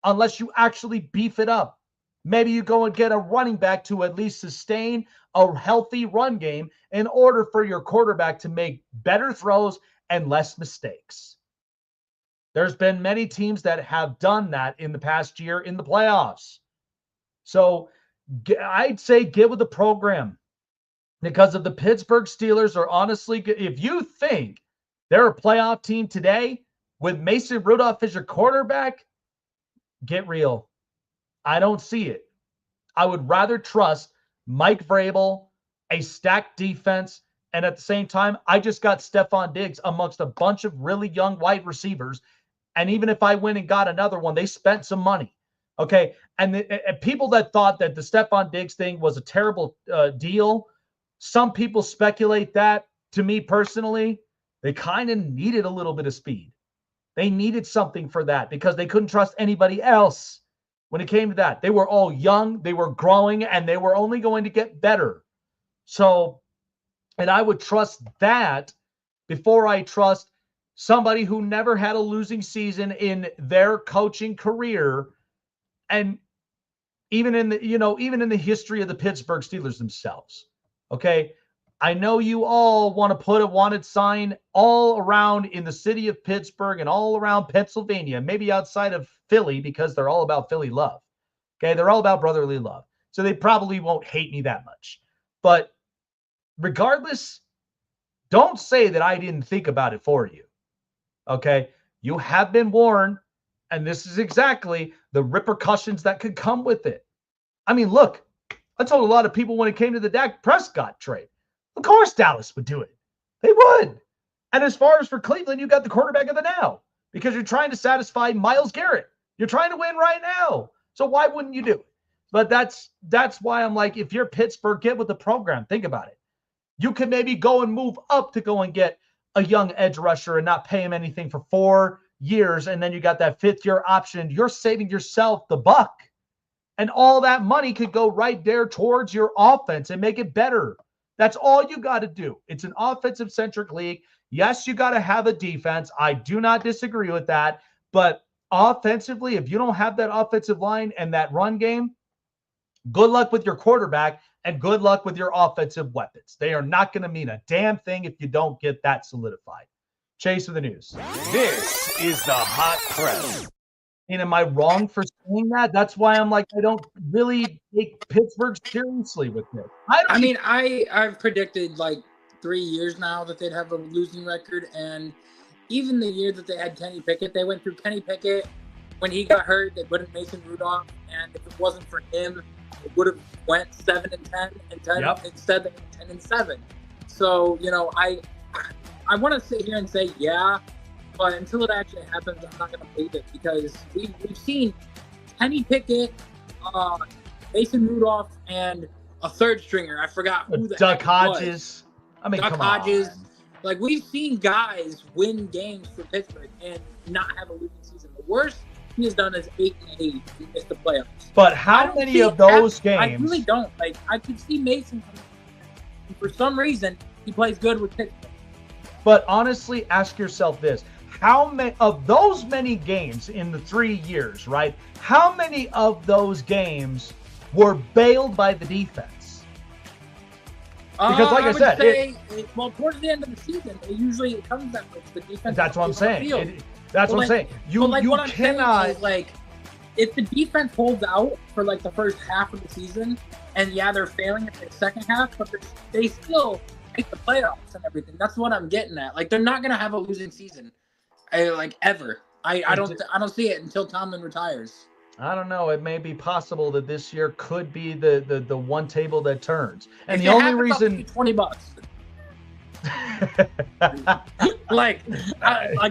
unless you actually beef it up. Maybe you go and get a running back to at least sustain a healthy run game in order for your quarterback to make better throws and less mistakes. There's been many teams that have done that in the past year in the playoffs. So I'd say get with the program, because if the Pittsburgh Steelers are honestly, if you think they're a playoff team today with Mason Rudolph as your quarterback, get real. I don't see it. I would rather trust Mike Vrabel, a stacked defense, and at the same time, I just got Stephon Diggs amongst a bunch of really young wide receivers. And even if I went and got another one, they spent some money. Okay. And people that thought that the Stephon Diggs thing was a terrible deal, some people speculate that. To me personally, they kind of needed a little bit of speed. They needed something for that because they couldn't trust anybody else when it came to that. They were all young, they were growing, and they were only going to get better. So, and I would trust that before I trust somebody who never had a losing season in their coaching career, and even in the history of the Pittsburgh Steelers themselves. Okay, I know you all want to put a wanted sign all around in the city of Pittsburgh and all around Pennsylvania, maybe outside of Philly, because they're all about Philly love. Okay, they're all about brotherly love. So they probably won't hate me that much. But regardless, don't say that I didn't think about it for you. Okay, you have been warned, and this is exactly the repercussions that could come with it. I mean, look, I told a lot of people when it came to the Dak Prescott trade, of course Dallas would do it. They would. And as far as for Cleveland, you got the quarterback of the now because you're trying to satisfy Myles Garrett. You're trying to win right now. So why wouldn't you do it? But that's why I'm like, if you're Pittsburgh, get with the program. Think about it. You could maybe go and move up to go and get a young edge rusher and not pay him anything for 4 years. And then you got that 5th-year option. You're saving yourself the buck. And all that money could go right there towards your offense and make it better. That's all you got to do. It's an offensive-centric league. Yes, you got to have a defense. I do not disagree with that. But offensively, if you don't have that offensive line and that run game, good luck with your quarterback and good luck with your offensive weapons. They are not going to mean a damn thing if you don't get that solidified. Chase with the news. This is the Hot Press. And am I wrong for saying that? That's why I'm like, I don't really take Pittsburgh seriously with this. I've predicted like 3 years now that they'd have a losing record. And even the year that they had Kenny Pickett, they went through Kenny Pickett. When he got hurt, they put in Mason Rudolph. And if it wasn't for him, it would have went 7-10 and 10. Yep. Instead they went 10-7. So, I want to sit here and say, yeah, but until it actually happens, I'm not going to believe it because we've seen Kenny Pickett, Mason Rudolph, and a third stringer. I forgot who the Duck heck Hodges. Duck Hodges. Like, we've seen guys win games for Pittsburgh and not have a losing season. The worst he has done is 8-8 and missed the playoffs. But how many of those games? I really don't. Like, I could see Mason coming in. For some reason, he plays good with Pittsburgh. But honestly, ask yourself this. How many of those many games in the 3 years, right? How many of those games were bailed by the defense? Because like I said, towards the end of the season, it comes that much. The defense. That's what I'm saying. That's what I'm saying. You cannot. Is, like, if the defense holds out for like the first half of the season, and yeah, they're failing in the second half, but they still make the playoffs and everything. That's what I'm getting at. Like, they're not gonna have a losing season, ever. I don't see it until Tomlin retires. I don't know. It may be possible that this year could be the one table that turns. And if the only reason $20. like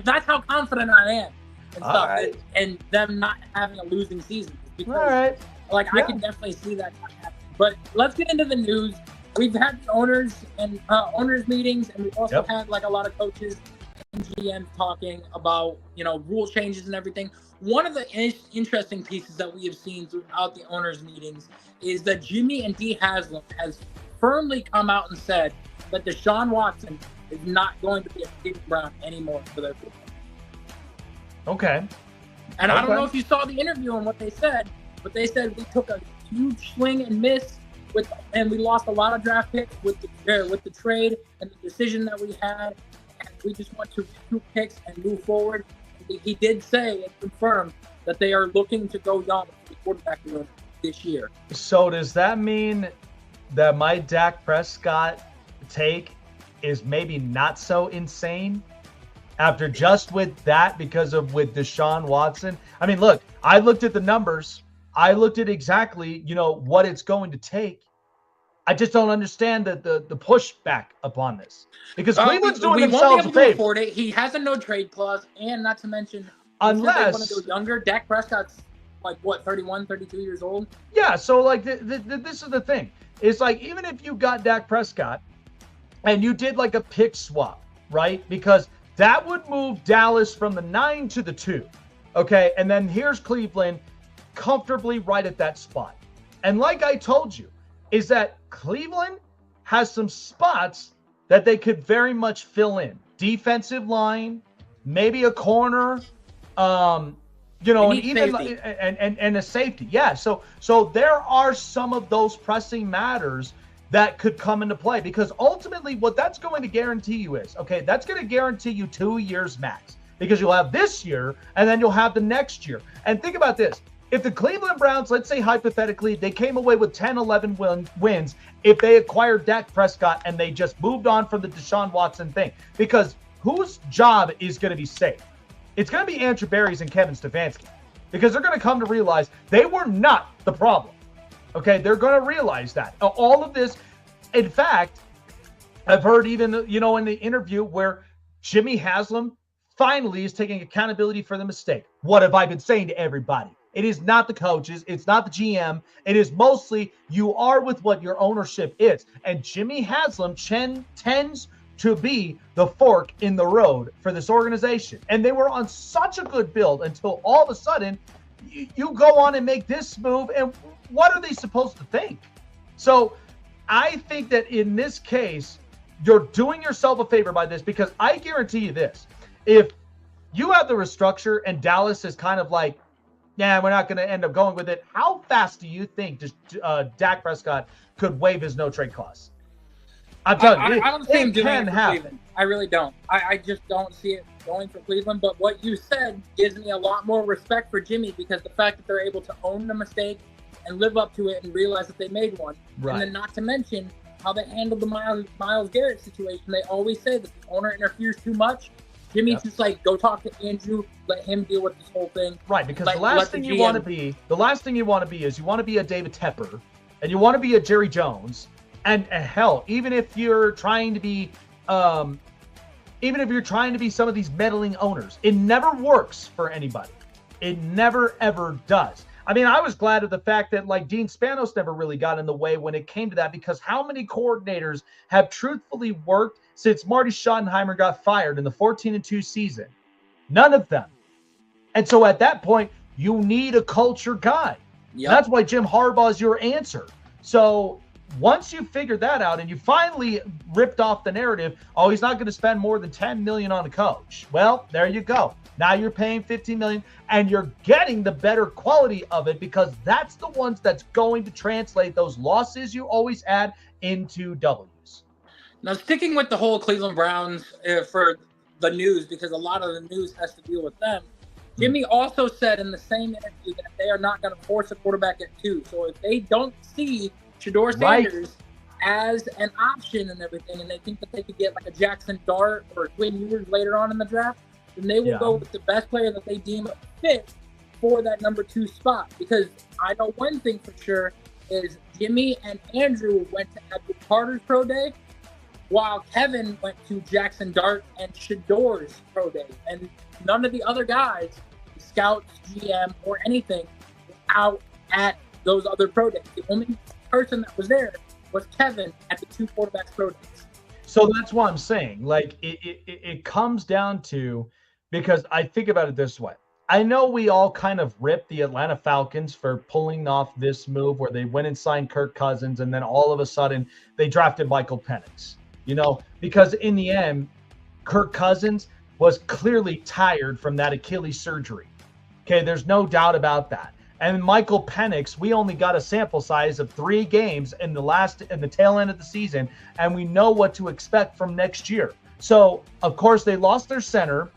that's how confident I am and stuff, right. and them not having a losing season. Because, I can definitely see that happen. But let's get into the news. We've had the owners meetings, and we've also had like a lot of coaches and GMs talking about rule changes and everything. One of the interesting pieces that we have seen throughout the owners meetings is that Jimmy and Dee Haslam has firmly come out and said that Deshaun Watson is not going to be a Cleveland Brown anymore for their football. Okay. And I don't know if you saw the interview and what they said, but they said we took a huge swing and miss and we lost a lot of draft picks with the trade and the decision that we had, and we just want to recoup picks and move forward. He did say and confirm that they are looking to go young for the quarterback room this year. So does that mean that my Dak Prescott take is maybe not so insane after just with that with Deshaun Watson? I mean, look, I looked at the numbers. I looked at exactly, what it's going to take. I just don't understand the pushback upon this because Cleveland's doing themselves a favor. We won't be able to afford it. He has a no trade clause, and not to mention, unless they want to go younger, Dak Prescott's like 31, 32 years old. Yeah, so like this is the thing. It's like even if you got Dak Prescott and you did like a pick swap, right? Because that would move Dallas from the 9 to the 2. Okay, and then here's Cleveland comfortably right at that spot. And like I told you, is that Cleveland has some spots that they could very much fill in. Defensive line, maybe a corner, and even and a safety. Yeah, so there are some of those pressing matters that could come into play, because ultimately what that's going to guarantee you is, okay, that's going to guarantee you 2 years max, because you'll have this year and then you'll have the next year. And think about this. If the Cleveland Browns, let's say hypothetically, they came away with 10, 11 wins if they acquired Dak Prescott and they just moved on from the Deshaun Watson thing, because whose job is going to be safe? It's going to be Andrew Berry's and Kevin Stefanski, because they're going to come to realize they were not the problem. Okay, they're going to realize that. All of this, in fact, I've heard even, in the interview where Jimmy Haslam finally is taking accountability for the mistake. What have I been saying to everybody? It is not the coaches. It's not the GM. It is mostly you are with what your ownership is. And Jimmy Haslam tends to be the fork in the road for this organization. And they were on such a good build until all of a sudden you go on and make this move, and what are they supposed to think? So I think that in this case, you're doing yourself a favor by this, because I guarantee you this. If you have the restructure and Dallas is kind of like, yeah, we're not going to end up going with it, how fast do you think Dak Prescott could waive his no-trade clause? I'm telling you, I don't see him doing it for happen. Cleveland. I really don't. I just don't see it going for Cleveland. But what you said gives me a lot more respect for Jimmy, because the fact that they're able to own the mistake and live up to it and realize that they made one. Right. And then not to mention how they handled the Myles Garrett situation. They always say that the owner interferes too much. Jimmy's just like, go talk to Andrew, let him deal with this whole thing. Right, because the last thing you want to be is you want to be a David Tepper, and you want to be a Jerry Jones. And hell, even if you're trying to be some of these meddling owners, it never works for anybody. It never, ever does. I mean, I was glad of the fact that Dean Spanos never really got in the way when it came to that, because how many coordinators have truthfully worked since Marty Schottenheimer got fired in the 14-2 season? None of them. And so at that point, you need a culture guy. Yep. That's why Jim Harbaugh is your answer. So once you figure that out and you finally ripped off the narrative, oh, he's not going to spend more than $10 million on a coach. Well, there you go. Now you're paying $15 million, and you're getting the better quality of it, because that's the ones that's going to translate those losses you always add into W's. Now, sticking with the whole Cleveland Browns for the news, because a lot of the news has to deal with them, Jimmy also said in the same interview that they are not going to force a quarterback at 2. So if they don't see Shedeur Sanders as an option and everything, and they think that they could get like a Jackson Dart or Quinn Ewers later on in the draft, then they will go with the best player that they deem fit for that number 2 spot. Because I know one thing for sure is Jimmy and Andrew went to Abdul Carter's pro day, while Kevin went to Jackson Dart and Shedeur's pro day. And none of the other guys, scouts, GM, or anything, were out at those other pro days. The only person that was there was Kevin at the 2 quarterbacks pro days. So that's what I'm saying. It comes down to, because I think about it this way. I know we all kind of ripped the Atlanta Falcons for pulling off this move where they went and signed Kirk Cousins, and then all of a sudden they drafted Michael Penix. Because in the end, Kirk Cousins was clearly tired from that Achilles surgery. Okay, there's no doubt about that. And Michael Penix, we only got a sample size of 3 games in the tail end of the season, and we know what to expect from next year. So, of course, they lost their center.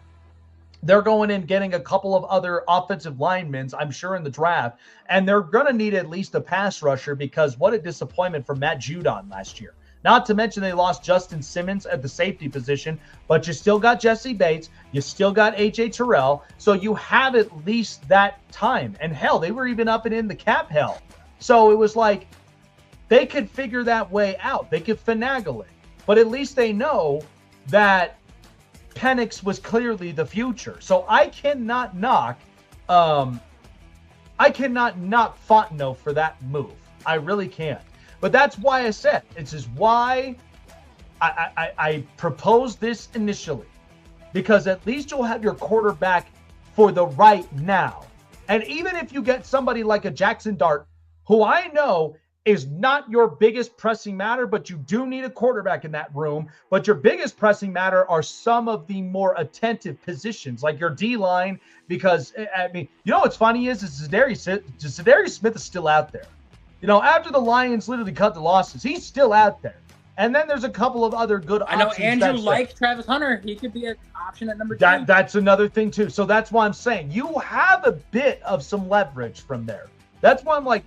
They're going in getting a couple of other offensive linemen, I'm sure, in the draft. And they're going to need at least a pass rusher, because what a disappointment from Matt Judon last year. Not to mention they lost Justin Simmons at the safety position, but you still got Jesse Bates. You still got A.J. Terrell. So you have at least that time. And hell, they were even up and in the cap hell. So it was like they could figure that way out. They could finagle it. But at least they know that Penix was clearly the future. So I cannot knock Fontenot for that move. I really can't. But that's why I said, this is why I proposed this initially, because at least you'll have your quarterback for the right now. And even if you get somebody like a Jackson Dart, who I know is not your biggest pressing matter, but you do need a quarterback in that room. But your biggest pressing matter are some of the more attentive positions, like your D-line, because, I mean, what's funny is Zadarius Smith is still out there. After the Lions literally cut the losses, he's still out there. And then there's a couple of other good options. I know Andrew likes Travis Hunter. He could be an option at number 2. That's another thing, too. So that's why I'm saying you have a bit of some leverage from there. That's why I'm like,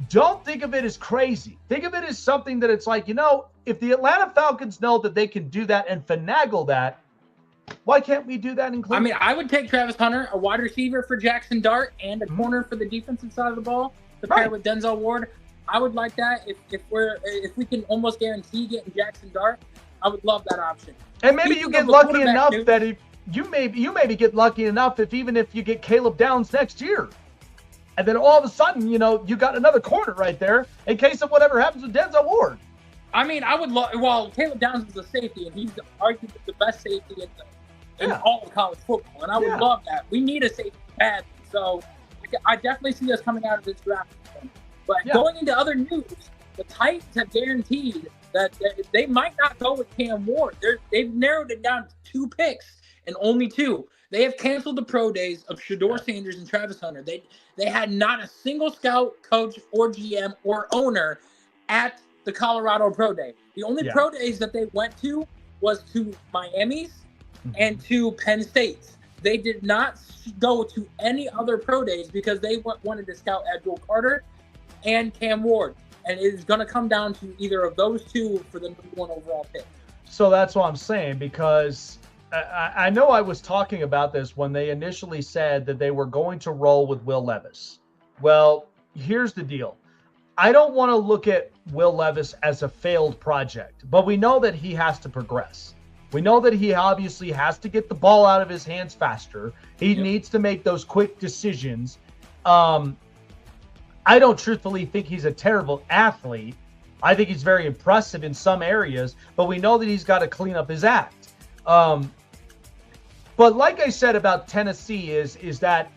don't think of it as crazy. Think of it as something that it's like, if the Atlanta Falcons know that they can do that and finagle that, why can't we do that in Cleveland? I mean, I would take Travis Hunter, a wide receiver for Jackson Dart, and a corner for the defensive side of the ball to pair with Denzel Ward. I would like that if we can almost guarantee getting Jackson Dart. I would love that option. And maybe you get lucky enough that if you maybe get lucky enough if you get Caleb Downs next year, and then all of a sudden you got another corner right there in case of whatever happens with Denzel Ward. I mean, I would love. Well, Caleb Downs is a safety, and he's arguably the best safety in all of college football, and I would love that. We need a safety badly, so I definitely see us coming out of this draft. But going into other news, the Titans have guaranteed that they might not go with Cam Ward. They've narrowed it down to 2 picks and only 2. They have canceled the pro days of Shedeur Sanders and Travis Hunter. They had not a single scout, coach, or GM or owner at the Colorado Pro Day. The only pro days that they went to was to Miami's and to Penn State's. They did not go to any other pro days because they wanted to scout Abdul Carter and Cam Ward. And it is going to come down to either of those 2 for the number 1 overall pick. So that's what I'm saying, because I know I was talking about this when they initially said that they were going to roll with Will Levis. Well, here's the deal. I don't want to look at Will Levis as a failed project, but we know that he has to progress. We know that he obviously has to get the ball out of his hands faster. He needs to make those quick decisions. I don't truthfully think he's a terrible athlete. I think he's very impressive in some areas, but we know that he's got to clean up his act. But like I said about Tennessee is that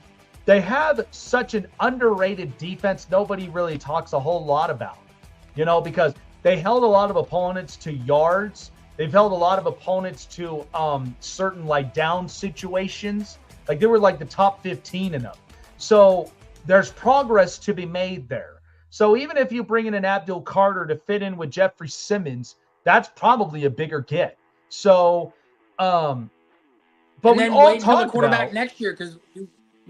they have such an underrated defense nobody really talks a whole lot about, because they held a lot of opponents to yards. They've held a lot of opponents to certain down situations. Like they were the top 15 in them. So there's progress to be made there. So even if you bring in an Abdul Carter to fit in with Jeffrey Simmons, that's probably a bigger get. So, but and we then all wait until the talk quarterback about next year, because you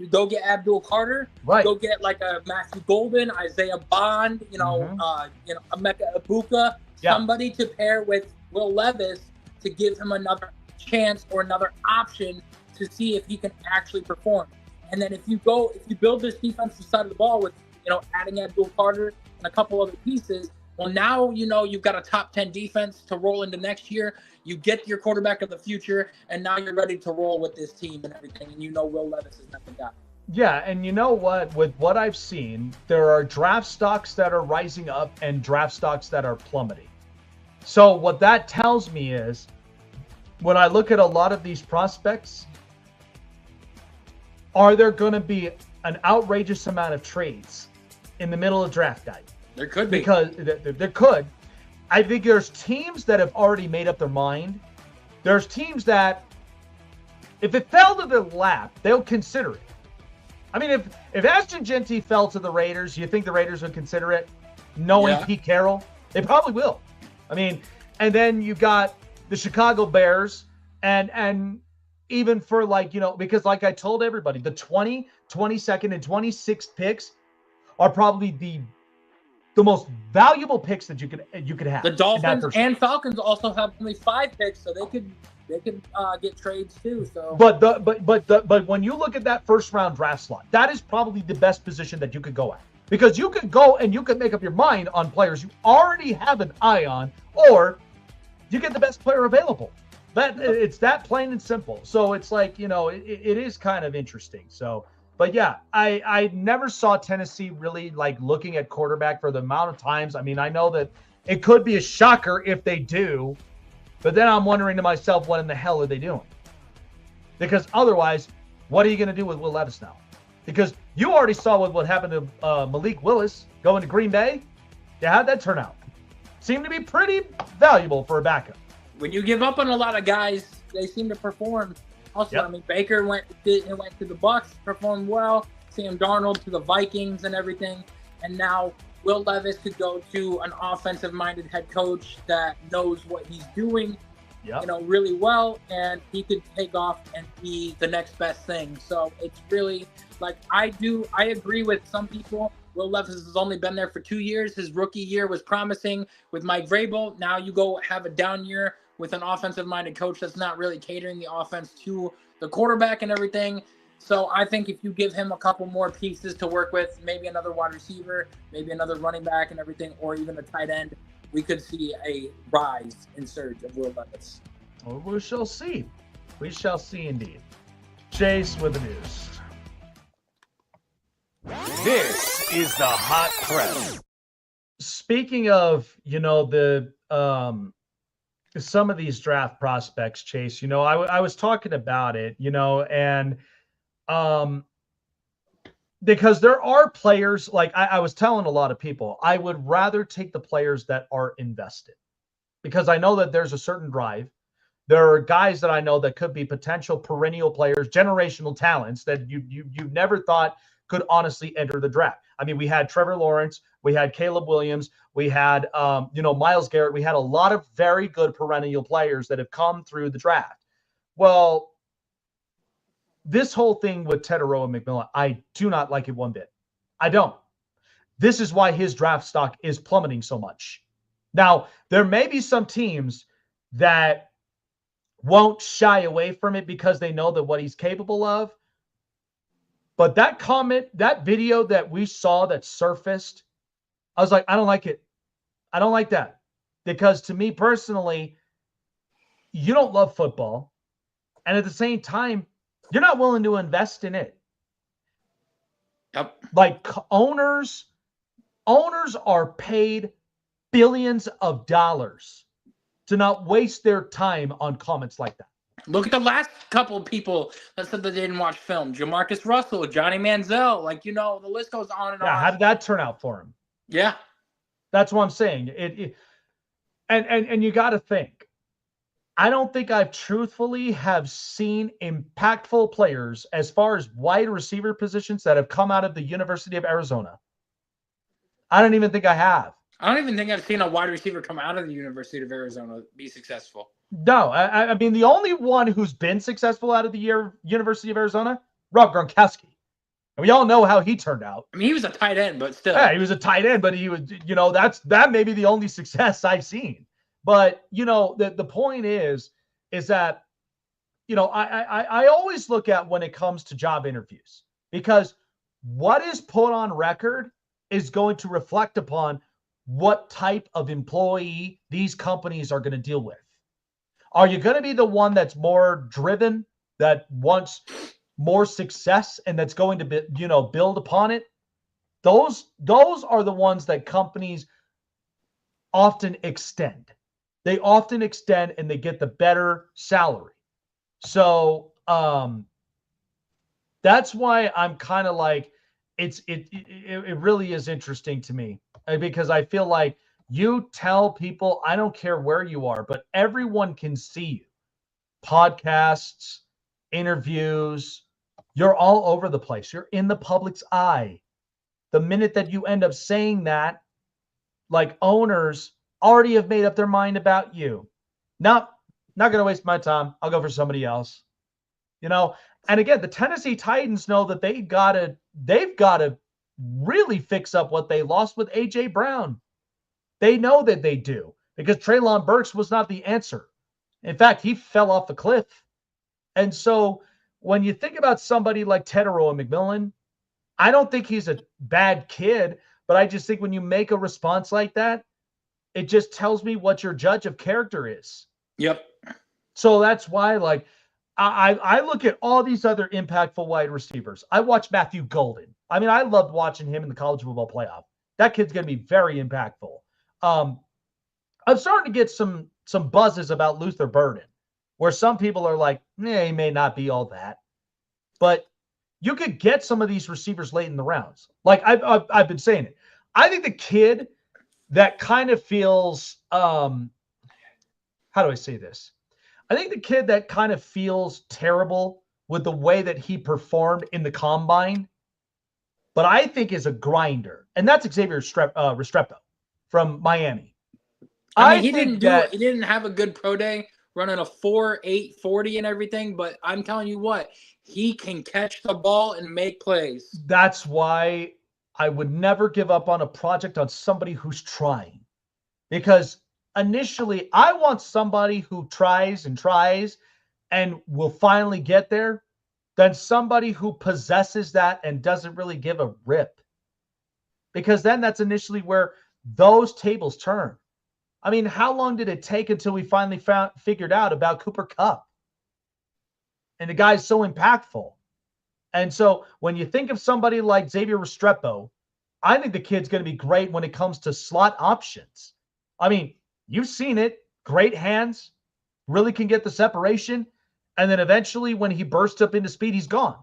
go get Abdul Carter, go get a Matthew Golden, Isaiah Bond, Emeka Ibuka, somebody to pair with Will Levis to give him another chance or another option to see if he can actually perform. And then if you build this defensive side of the ball with, adding Abdul Carter and a couple other pieces, well, now, you've got a top 10 defense to roll into next year. You get your quarterback of the future, and now you're ready to roll with this team and everything. And Will Levis is not the guy. Yeah, and you know what? With what I've seen, there are draft stocks that are rising up and draft stocks that are plummeting. So what that tells me is, when I look at a lot of these prospects, are there going to be an outrageous amount of trades in the middle of draft night? There could be. Because there could. I think there's teams that have already made up their mind. There's teams that, if it fell to their lap, they'll consider it. I mean, if Ashton Genty fell to the Raiders, you think the Raiders would consider it? Knowing Pete Carroll? They probably will. I mean, and then you got the Chicago Bears and even for because like I told everybody, the 20, 22nd, and 26th picks are probably the most valuable picks that you could have. The Dolphins and Falcons also have only 5 picks, so they could get trades too. So, but when you look at that first round draft slot, that is probably the best position that you could go at, because you could go and you could make up your mind on players you already have an eye on, or you get the best player available. It's that plain and simple. So it's it is kind of interesting. So, but yeah, I never saw Tennessee really looking at quarterback for the amount of times. I mean, I know that it could be a shocker if they do, but then I'm wondering to myself, what in the hell are they doing? Because otherwise, what are you going to do with Will Levis now? Because you already saw what happened to Malik Willis going to Green Bay. Yeah, how'd that turn out? Seemed to be pretty valuable for a backup. When you give up on a lot of guys, they seem to perform. Also, I mean, Baker went to the Bucs, performed well. Sam Darnold to the Vikings and everything. And now Will Levis could go to an offensive-minded head coach that knows what he's doing, really well, and he could take off and be the next best thing. So it's really like I agree with some people. Will Levis has only been there for 2 years. His rookie year was promising with Mike Vrabel. Now you go have a down year with an offensive-minded coach that's not really catering the offense to the quarterback and everything. So I think if you give him a couple more pieces to work with, maybe another wide receiver, maybe another running back and everything, or even a tight end, we could see a rise in surge of Will Levis. Well, we shall see. We shall see indeed. Chase with the news. This is the Hot Press. Speaking of, the some of these draft prospects, Chase, I was talking about it, and because there are players, like I was telling a lot of people, I would rather take the players that are invested because I know that there's a certain drive. There are guys that I know that could be potential perennial players, generational talents that you never thought could honestly enter the draft. I mean, we had Trevor Lawrence, we had Caleb Williams, we had, Myles Garrett. We had a lot of very good perennial players that have come through the draft. Well, this whole thing with Tetairoa McMillan, I do not like it one bit. I don't. This is why his draft stock is plummeting so much. Now, there may be some teams that won't shy away from it because they know that what he's capable of. But that comment, that video that we saw that surfaced, I was like, I don't like it. I don't like that. Because to me personally, you don't love football. And at the same time, you're not willing to invest in it. Yep. Like owners are paid billions of dollars to not waste their time on comments like that. Look at the last couple of people that said they didn't watch film. Jamarcus Russell, Johnny Manziel, the list goes on and on. Yeah, how did that turn out for him? Yeah. That's what I'm saying. And you got to think. I don't think I've truthfully have seen impactful players as far as wide receiver positions that have come out of the University of Arizona. I don't even think I have. I don't even think I've seen a wide receiver come out of the University of Arizona be successful. No, I mean, the only one who's been successful out of the University of Arizona, Rob Gronkowski. And we all know how he turned out. I mean, he was a tight end, but still. Yeah, he was a tight end, but he was, that may be the only success I've seen. But, the point is that, I always look at when it comes to job interviews, because what is put on record is going to reflect upon what type of employee these companies are going to deal with. Are you going to be the one that's more driven, that wants more success, and that's going to be, build upon it? Those are the ones that companies often extend. They often extend and they get the better salary. So that's why I'm kind of like, it really is interesting to me, because I feel like you tell people, I don't care where you are, but everyone can see you. Podcasts, interviews, you're all over the place. You're in the public's eye. The minute that you end up saying that, like, owners already have made up their mind about you. Not going to waste my time. I'll go for somebody else. And again, the Tennessee Titans know that they've got to really fix up what they lost with A.J. Brown. They know that they do, because Treylon Burks was not the answer. In fact, he fell off the cliff. And so when you think about somebody like Tetairoa McMillan, I don't think he's a bad kid, but I just think when you make a response like that, it just tells me what your judge of character is. Yep. So that's why, like, I look at all these other impactful wide receivers. I watch Matthew Golden. I mean, I loved watching him in the college football playoff. That kid's going to be very impactful. I'm starting to get some buzzes about Luther Burden, where some people are like, he may not be all that. But you could get some of these receivers late in the rounds. Like I've been saying it. I think the kid that kind of feels, how do I say this? I think the kid that kind of feels terrible with the way that he performed in the combine, but I think is a grinder, and that's Xavier Restrepo from Miami. I mean, he didn't have a good pro day running a 4.840 and everything, but I'm telling you what, he can catch the ball and make plays. That's why I would never give up on a project on somebody who's trying, because initially I want somebody who tries and will finally get there than somebody who possesses that and doesn't really give a rip, because then that's initially where those tables turn. I mean, how long did it take until we finally figured out about Cooper Kupp? And the guy's so impactful. And so when you think of somebody like Xavier Restrepo, I think the kid's going to be great when it comes to slot options. I mean, you've seen it. Great hands, really can get the separation. And then eventually when he bursts up into speed, he's gone.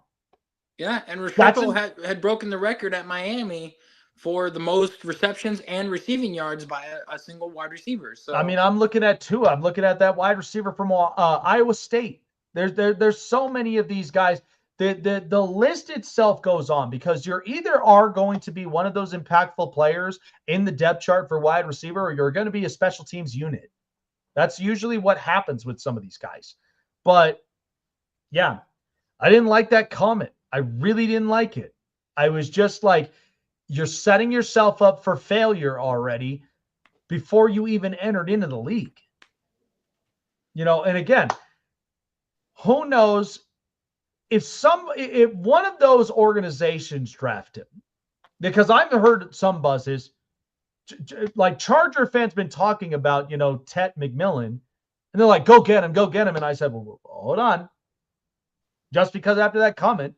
Yeah, and Restrepo had broken the record at Miami for the most receptions and receiving yards by a single wide receiver. So I mean, I'm looking at Tua. I'm looking at that wide receiver from Iowa State. There's so many of these guys. The list itself goes on, because you're either are going to be one of those impactful players in the depth chart for wide receiver, or you're going to be a special teams unit. That's usually what happens with some of these guys. But yeah, I didn't like that comment. I really didn't like it. I was just like, you're setting yourself up for failure already before you even entered into the league. And again, who knows if one of those organizations draft him, because I've heard some buzzes, like Charger fans been talking about, Tet McMillan, and they're like, go get him. And I said, well, hold on. Just because after that comment,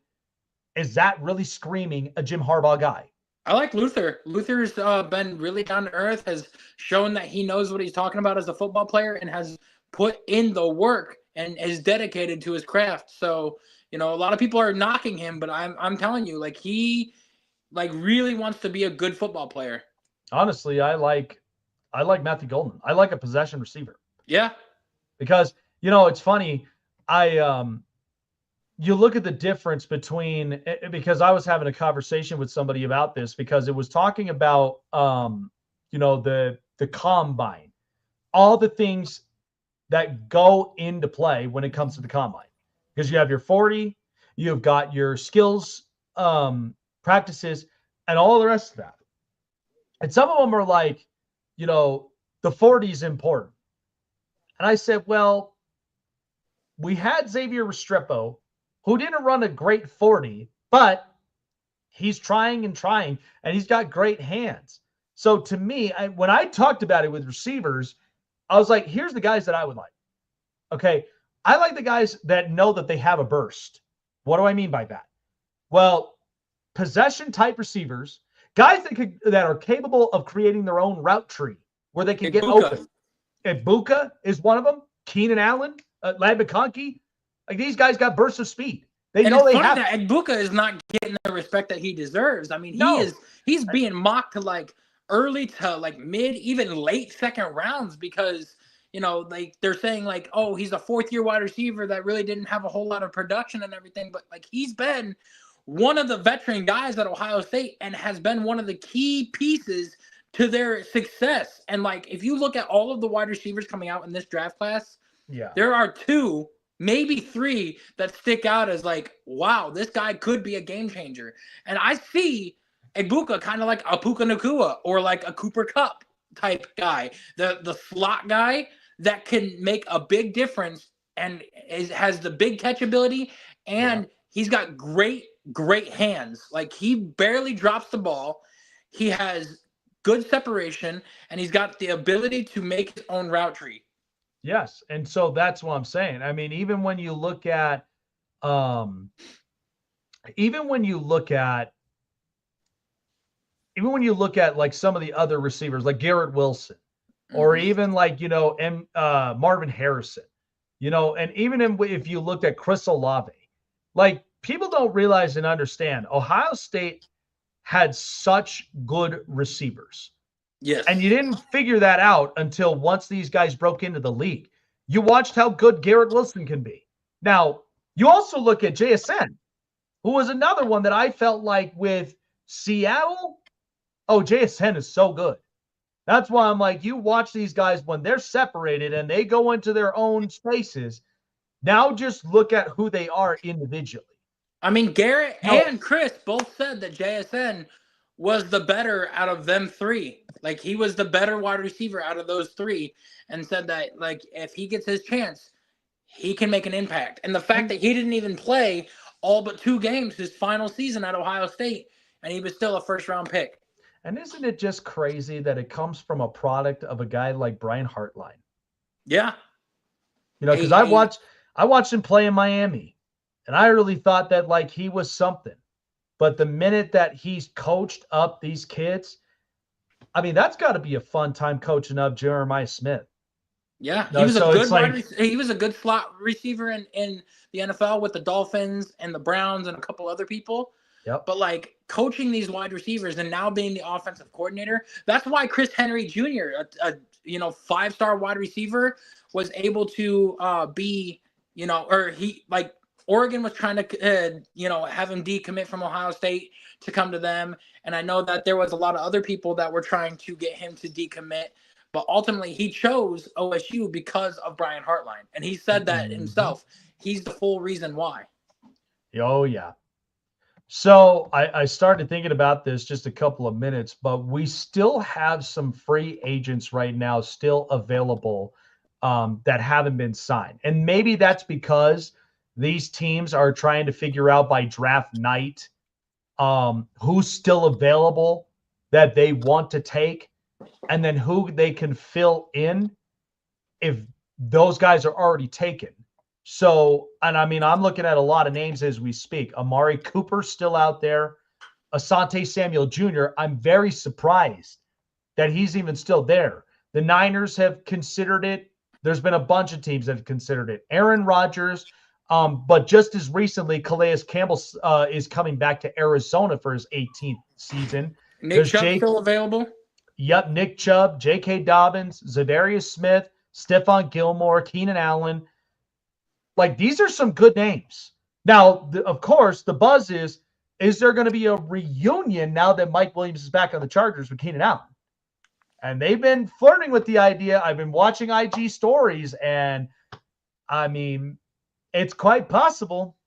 is that really screaming a Jim Harbaugh guy? I like Luther. Luther's been really down to earth, has shown that he knows what he's talking about as a football player, and has put in the work and is dedicated to his craft. So, a lot of people are knocking him, but I'm telling you, like, he really wants to be a good football player. Honestly, I like Matthew Golden. I like a possession receiver. Yeah. Because, it's funny. You look at the difference between, because I was having a conversation with somebody about this, because it was talking about, the combine, all the things that go into play when it comes to the combine, because you have your 40, you've got your skills, practices, and all the rest of that. And some of them are like, the 40 is important. And I said, well, we had Xavier Restrepo, who didn't run a great 40, but he's trying, and he's got great hands. So to me, when I talked about it with receivers, I was like, here's the guys that I would like. Okay, I like the guys that know that they have a burst. What do I mean by that? Well, possession-type receivers, guys that are capable of creating their own route tree where they can get open. Ibuka is one of them. Keenan Allen, Lad McConkey. Like, these guys got bursts of speed. They know they have that Ibuka is not getting the respect that he deserves. I mean, he's being mocked to like early to like mid, even late second rounds, because they're saying like, oh, he's a fourth-year wide receiver that really didn't have a whole lot of production and everything, but like, he's been one of the veteran guys at Ohio State and has been one of the key pieces to their success. And like, if you look at all of the wide receivers coming out in this draft class, there are 2, maybe 3 that stick out as like, wow, this guy could be a game changer. And I see Ibuka kind of like a Puka Nacua or like a Cooper Kupp type guy, the slot guy that can make a big difference and has the big catchability, and he's got great hands. Like, he barely drops the ball. He has good separation, and he's got the ability to make his own route tree. Yes, and so that's what I'm saying. I mean, even when you look at like some of the other receivers, like Garrett Wilson, or even like Marvin Harrison, and even if you looked at Chris Olave, like, people don't realize and understand Ohio State had such good receivers. Yes. And you didn't figure that out until once these guys broke into the league. You watched how good Garrett Wilson can be. Now, you also look at JSN, who was another one that I felt like with Seattle, oh, JSN is so good. That's why I'm like, you watch these guys when they're separated and they go into their own spaces. Now just look at who they are individually. I mean, Garrett and Chris both said that JSN was the better out of them three. Like, he was the better wide receiver out of those three, and said that, like, if he gets his chance, he can make an impact. And the fact that he didn't even play all but 2 games his final season at Ohio State, and he was still a first-round pick. And isn't it just crazy that it comes from a product of a guy like Brian Hartline? Yeah. You know, because I watched him play in Miami, and I really thought that, like, he was something. But the minute that he's coached up these kids, I mean, that's got to be a fun time coaching up Jeremiah Smith. Yeah, No, he was he was a good slot receiver in the NFL with the Dolphins and the Browns and a couple other people. Yep. But, like, coaching these wide receivers and now being the offensive coordinator, that's why Chris Henry Jr., a 5-star wide receiver, was able to be, or he, like, Oregon was trying to, have him decommit from Ohio State to come to them. And I know that there was a lot of other people that were trying to get him to decommit. But ultimately, he chose OSU because of Brian Hartline. And he said that himself. He's the full reason why. Oh, yeah. So I started thinking about this just a couple of minutes, but we still have some free agents right now still available that haven't been signed. And maybe that's because these teams are trying to figure out by draft night who's still available that they want to take, and then who they can fill in if those guys are already taken. So, and I mean, I'm looking at a lot of names as we speak. Amari Cooper still out there. Asante Samuel Jr., I'm very surprised that he's even still there. The Niners have considered it. There's been a bunch of teams that have considered it. Aaron Rodgers, but just as recently, Calais Campbell is coming back to Arizona for his 18th season. Nick Chubb still available? Yep, Nick Chubb, J.K. Dobbins, Zadarius Smith, Stephon Gilmore, Keenan Allen. Like, these are some good names. Now, of course, the buzz is there going to be a reunion now that Mike Williams is back on the Chargers with Keenan Allen? And they've been flirting with the idea. I've been watching IG stories, and, I mean, it's quite possible.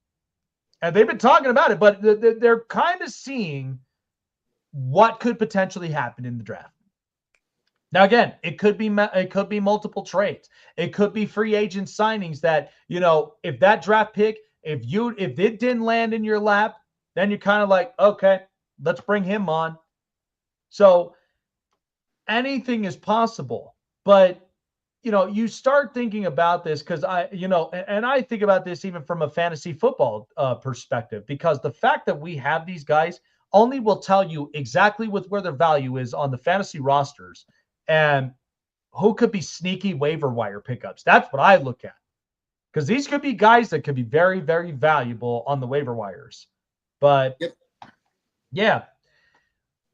And they've been talking about it, but they're kind of seeing what could potentially happen in the draft. Now, again, it could be multiple trades. It could be free agent signings that, if that draft pick, if it didn't land in your lap, then you're kind of like, okay, let's bring him on. So anything is possible. But, you start thinking about this because I think about this even from a fantasy football perspective, because the fact that we have these guys only will tell you exactly where their value is on the fantasy rosters and who could be sneaky waiver wire pickups. That's what I look at, because these could be guys that could be very, very valuable on the waiver wires. But, yeah,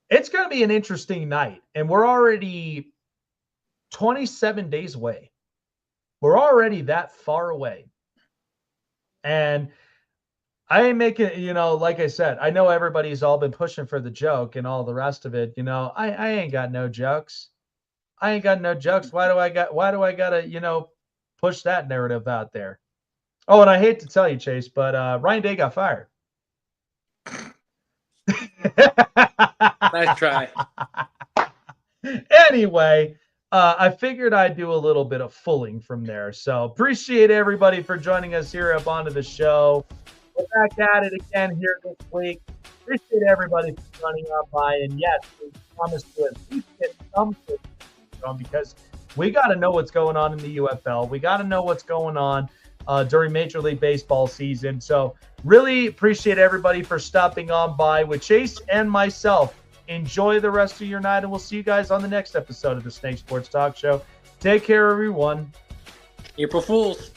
it's going to be an interesting night, and we're already 27 days away. We're already that far away. And I ain't making, like I said, I know everybody's all been pushing for the joke and all the rest of it. I ain't got no jokes. I ain't got no jokes. Why do I gotta, push that narrative out there? Oh, and I hate to tell you, Chase, but Ryan Day got fired. Nice try. Anyway, I figured I'd do a little bit of fooling from there. So appreciate everybody for joining us here up onto the show. We're back at it again here this week. Appreciate everybody for joining on by. And yes, we promise to at least get some on, because we got to know what's going on in the UFL. We got to know what's going on during Major League Baseball season. So really appreciate everybody for stopping on by with Chase and myself. Enjoy the rest of your night, and we'll see you guys on the next episode of the Snake Sports Talk Show. Take care, everyone. April Fools.